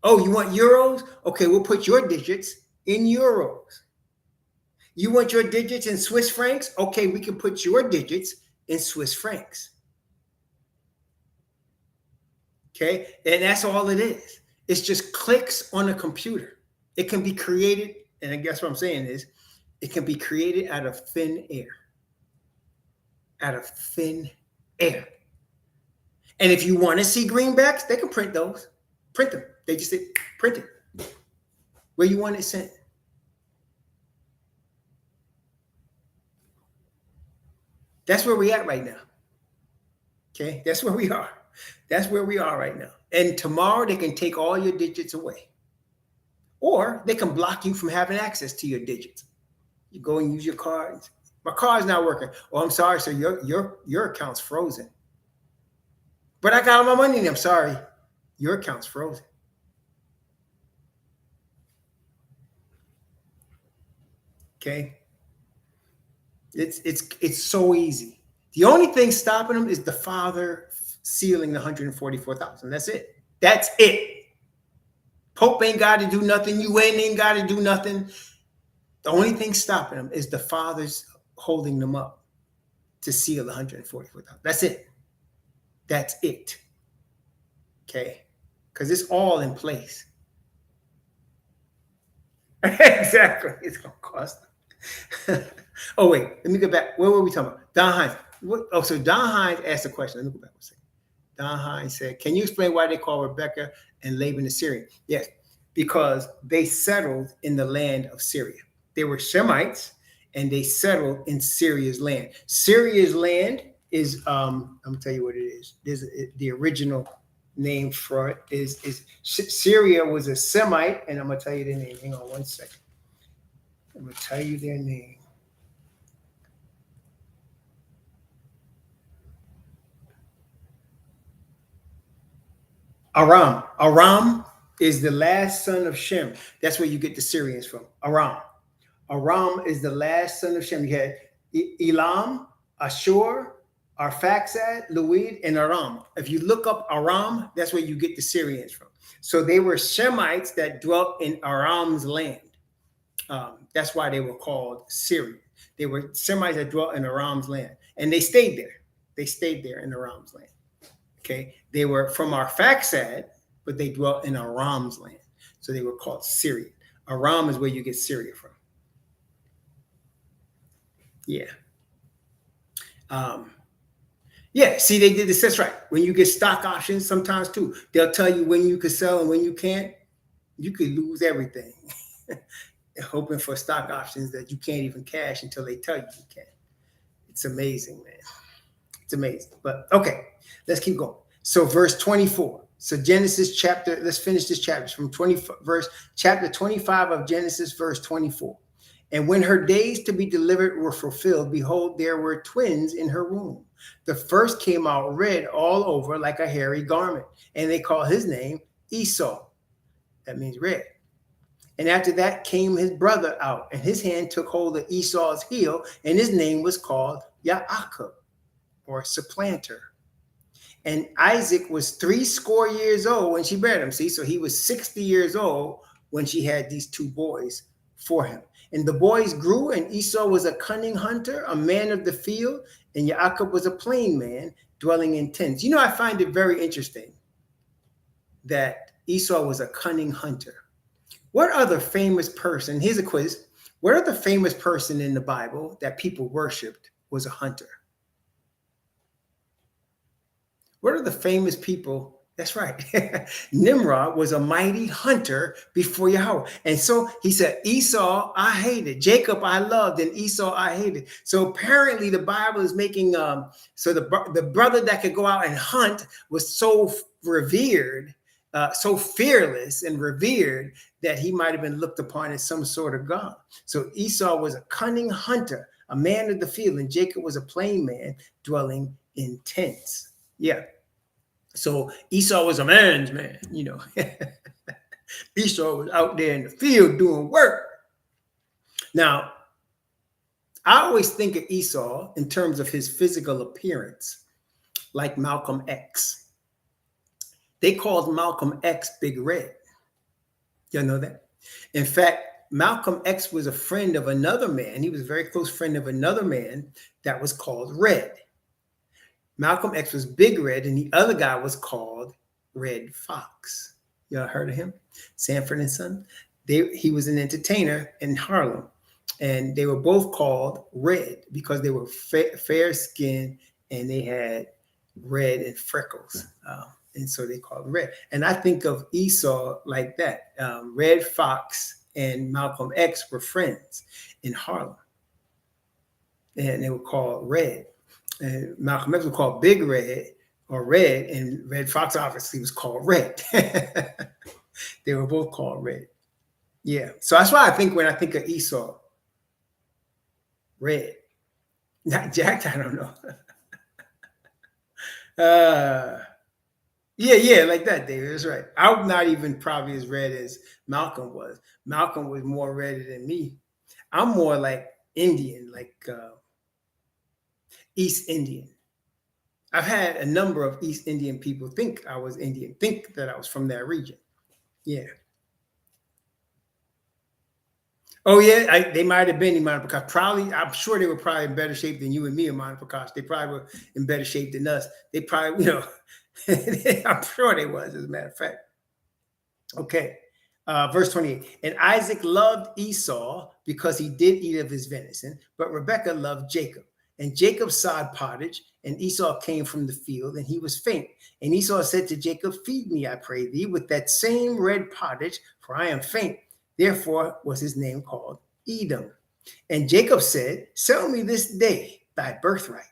Oh, you want euros? Okay, we'll put your digits in euros. You want your digits in Swiss francs? Okay, we can put your digits in Swiss francs. Okay, and that's all it is. It's just clicks on a computer. It can be created, and I guess what I'm saying is, it can be created out of thin air. Out of thin air. And if you want to see greenbacks, they can print those. Print them. They just say, print it. Where you want it sent. That's where we're at right now. Okay, that's where we are. That's where we are right now. And tomorrow they can take all your digits away. Or they can block you from having access to your digits. You go and use your cards. My card's not working. Oh, I'm sorry, sir. Your account's frozen. But I got all my money in. I'm sorry. Your account's frozen. Okay. It's so easy. The only thing stopping them is the Father sealing the 144,000. That's it. That's it. Pope ain't got to do nothing. UN ain't got to do nothing. The only thing stopping them is the Father's holding them up to seal the 144,000. That's it. That's it. Okay. Because it's all in place. Exactly. It's going to cost them. Oh, wait. Let me go back. Where were we talking about? Don Hines. So Don Hines asked a question. Let me go back one second. Don Hines said, can you explain why they call Rebecca and Laban Assyrian? Yes, because they settled in the land of Syria. They were Shemites, and they settled in Syria's land. Syria's land is, I'm going to tell you what it is. The original name for it is Syria was a Semite, and I'm going to tell you their name. Hang on one second. I'm going to tell you their name. Aram. Aram is the last son of Shem. That's where you get the Syrians from. Aram. Aram is the last son of Shem. You had Elam, Ashur, Arphaxad, Luid, and Aram. If you look up Aram, that's where you get the Syrians from. So they were Shemites that dwelt in Aram's land. That's why they were called Syrian. They were Semites that dwelt in Aram's land. And they stayed there. They stayed there in Aram's land. Okay, they were from Arphaxad, but they dwelt in Aram's land. So they were called Syrian. Aram is where you get Syria from. Yeah. Yeah, see, they did this. That's right. When you get stock options, sometimes too, they'll tell you when you can sell and when you can't. You could lose everything. Hoping for stock options that you can't even cash until they tell you you can. It's amazing, man. It's amazing. But okay, let's keep going. So verse 24. So Genesis chapter, let's finish this chapter from chapter 25 of Genesis, verse 24. And when her days to be delivered were fulfilled, behold, there were twins in her womb. The first came out red all over like a hairy garment, and they call his name Esau. That means red. And after that came his brother out, and his hand took hold of Esau's heel, and his name was called Yaakov, or supplanter. And Isaac was 80 years old when she bare him. See, so he was 60 years old when she had these two boys for him. And the boys grew, and Esau was a cunning hunter, a man of the field, and Yaakov was a plain man dwelling in tents. You know, I find it very interesting that Esau was a cunning hunter. What other famous person, here's a quiz, what other famous person in the Bible that people worshipped was a hunter? What are the famous people? That's right. Nimrod was a mighty hunter before Yahweh. And so he said, Esau, I hated. Jacob, I loved. And Esau, I hated. So apparently the Bible is making, so the brother that could go out and hunt was so revered, so fearless and revered that he might have been looked upon as some sort of God. So Esau was a cunning hunter, a man of the field. And Jacob was a plain man dwelling in tents. Yeah. So Esau was a man's man, you know. Esau was out there in the field doing work. Now, I always think of Esau in terms of his physical appearance, like Malcolm X. They called Malcolm X Big Red. Y'all know that? In fact, Malcolm X was a friend of another man. He was a very close friend of another man that was called Red. Malcolm X was Big Red, and the other guy was called Red Fox. Y'all heard of him? Sanford and Son. He was an entertainer in Harlem, and they were both called Red because they were fair skinned and they had red and freckles. And so they called Red. And I think of Esau like that. Red Fox and Malcolm X were friends in Harlem, and they were called Red. And Malcolm X was called Big Red or Red, and Red Fox obviously was called Red. They were both called Red. Yeah. So that's why I think when I think of Esau, Red. Not Jack, I don't know. Yeah, like that, David. That's right. I'm not even probably as red as Malcolm was. Malcolm was more redder than me. I'm more like Indian, like East Indian. I've had a number of East Indian people think I was Indian, think that I was from that region. Yeah. Oh, yeah, they might have been Imam Prakash. Probably, I'm sure they were probably in better shape than you and me, Imam Prakash. They probably were in better shape than us. They probably, you know, I'm sure they was, as a matter of fact. Okay. Verse 28. And Isaac loved Esau because he did eat of his venison, but Rebekah loved Jacob. And Jacob sowed pottage, and Esau came from the field, and he was faint. And Esau said to Jacob, feed me, I pray thee, with that same red pottage, for I am faint. Therefore was his name called Edom. And Jacob said, sell me this day thy birthright.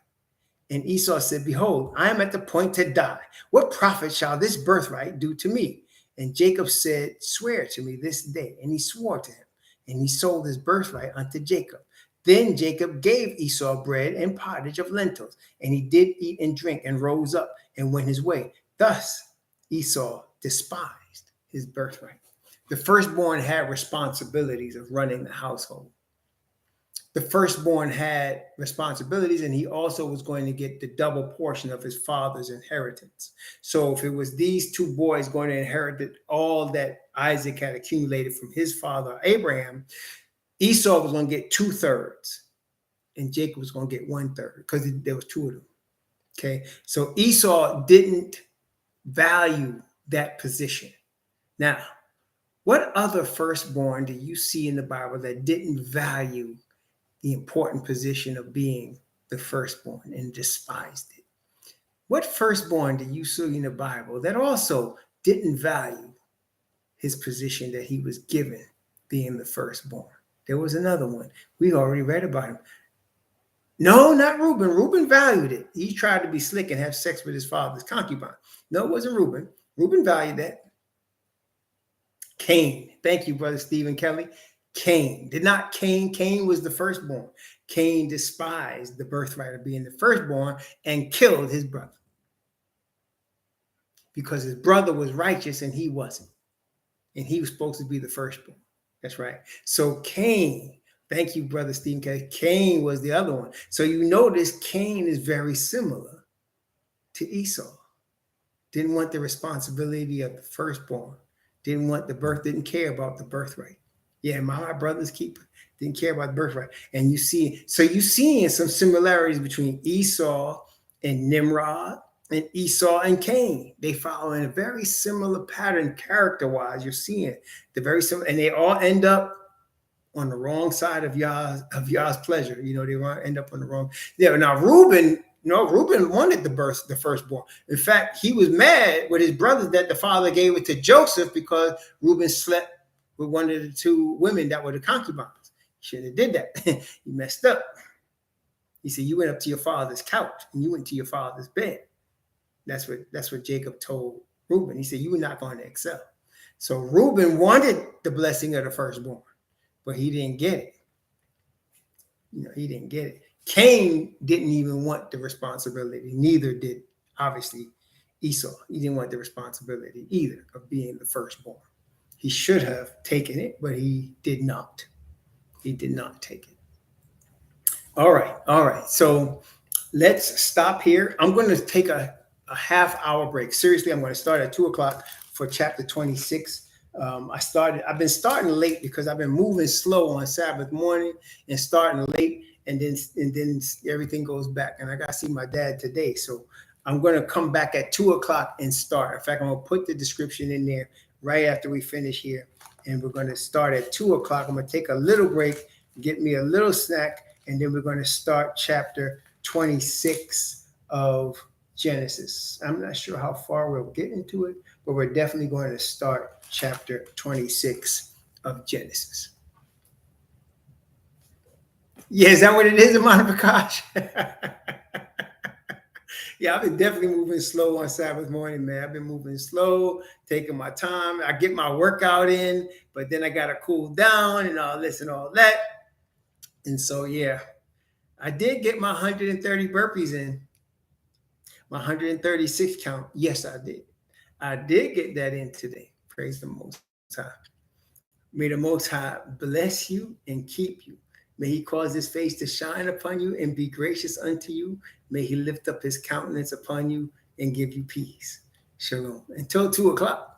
And Esau said, behold, I am at the point to die. What profit shall this birthright do to me? And Jacob said, swear to me this day. And he swore to him, and he sold his birthright unto Jacob. Then Jacob gave Esau bread and pottage of lentils, and he did eat and drink and rose up and went his way. Thus Esau despised his birthright. The firstborn had responsibilities of running the household. The firstborn had responsibilities, and he also was going to get the double portion of his father's inheritance. So if it was these two boys going to inherit all that Isaac had accumulated from his father Abraham, Esau was going to get 2/3, and Jacob was going to get 1/3 because there was two of them. Okay, so Esau didn't value that position. Now, what other firstborn do you see in the Bible that didn't value the important position of being the firstborn and despised it? What firstborn do you see in the Bible that also didn't value his position that he was given, being the firstborn? There was another one. We already read about him. No, not Reuben. Reuben valued it. He tried to be slick and have sex with his father's concubine. No, it wasn't Reuben. Reuben valued that. Cain. Thank you, Brother Stephen Kelly. Cain. Did not Cain? Cain was the firstborn. Cain despised the birthright of being the firstborn and killed his brother because his brother was righteous and he wasn't. And he was supposed to be the firstborn. That's right. So Cain, thank you, Brother Stephen Kelly. Cain was the other one. So you notice Cain is very similar to Esau. Didn't want the responsibility of the firstborn. Didn't want the birth, didn't care about the birthright. Yeah, my brother's keeper. Didn't care about the birthright. And you see, so you see some similarities between Esau and Nimrod, And Esau and Cain, they follow in a very similar pattern character-wise. You're seeing the very similar, and they all end up on the wrong side of Yah's pleasure. You know, they end up on the wrong. Yeah. Now Reuben, Reuben wanted the firstborn. In fact, he was mad with his brothers that the father gave it to Joseph because Reuben slept with one of the two women that were the concubines. He shouldn't have did that. He messed up. He said, "You went up to your father's couch and you went to your father's bed." That's what Jacob told Reuben. He said, "You were not going to excel." So Reuben wanted the blessing of the firstborn, but he didn't get it. He didn't get it. Cain didn't even want the responsibility. Neither did, obviously, Esau. He didn't want the responsibility either of being the firstborn. He should have taken it, but he did not. He did not take it. All right. So let's stop here. I'm going to take a half-hour break. Seriously, I'm going to start at 2 o'clock for chapter 26. I've been starting late because I've been moving slow on Sabbath morning and starting late, and then everything goes back. And I got to see my dad today. So I'm going to come back at 2 o'clock and start. In fact, I'm going to put the description in there right after we finish here. And we're going to start at 2 o'clock. I'm going to take a little break, get me a little snack, and then we're going to start chapter 26 of Genesis. I'm not sure how far we'll get into it, but we're definitely going to start chapter 26 of Genesis. Yeah, is that what it is, Amana Prakash? Yeah, I've been definitely moving slow on Sabbath morning, man. I've been moving slow, taking my time. I get my workout in, but then I got to cool down and all this and all that. And so, yeah, I did get my 130 burpees in, my 136 count. Yes, I did. I did get that in today. Praise the Most High. May the Most High bless you and keep you. May he cause his face to shine upon you and be gracious unto you. May he lift up his countenance upon you and give you peace. Shalom. Until 2 o'clock.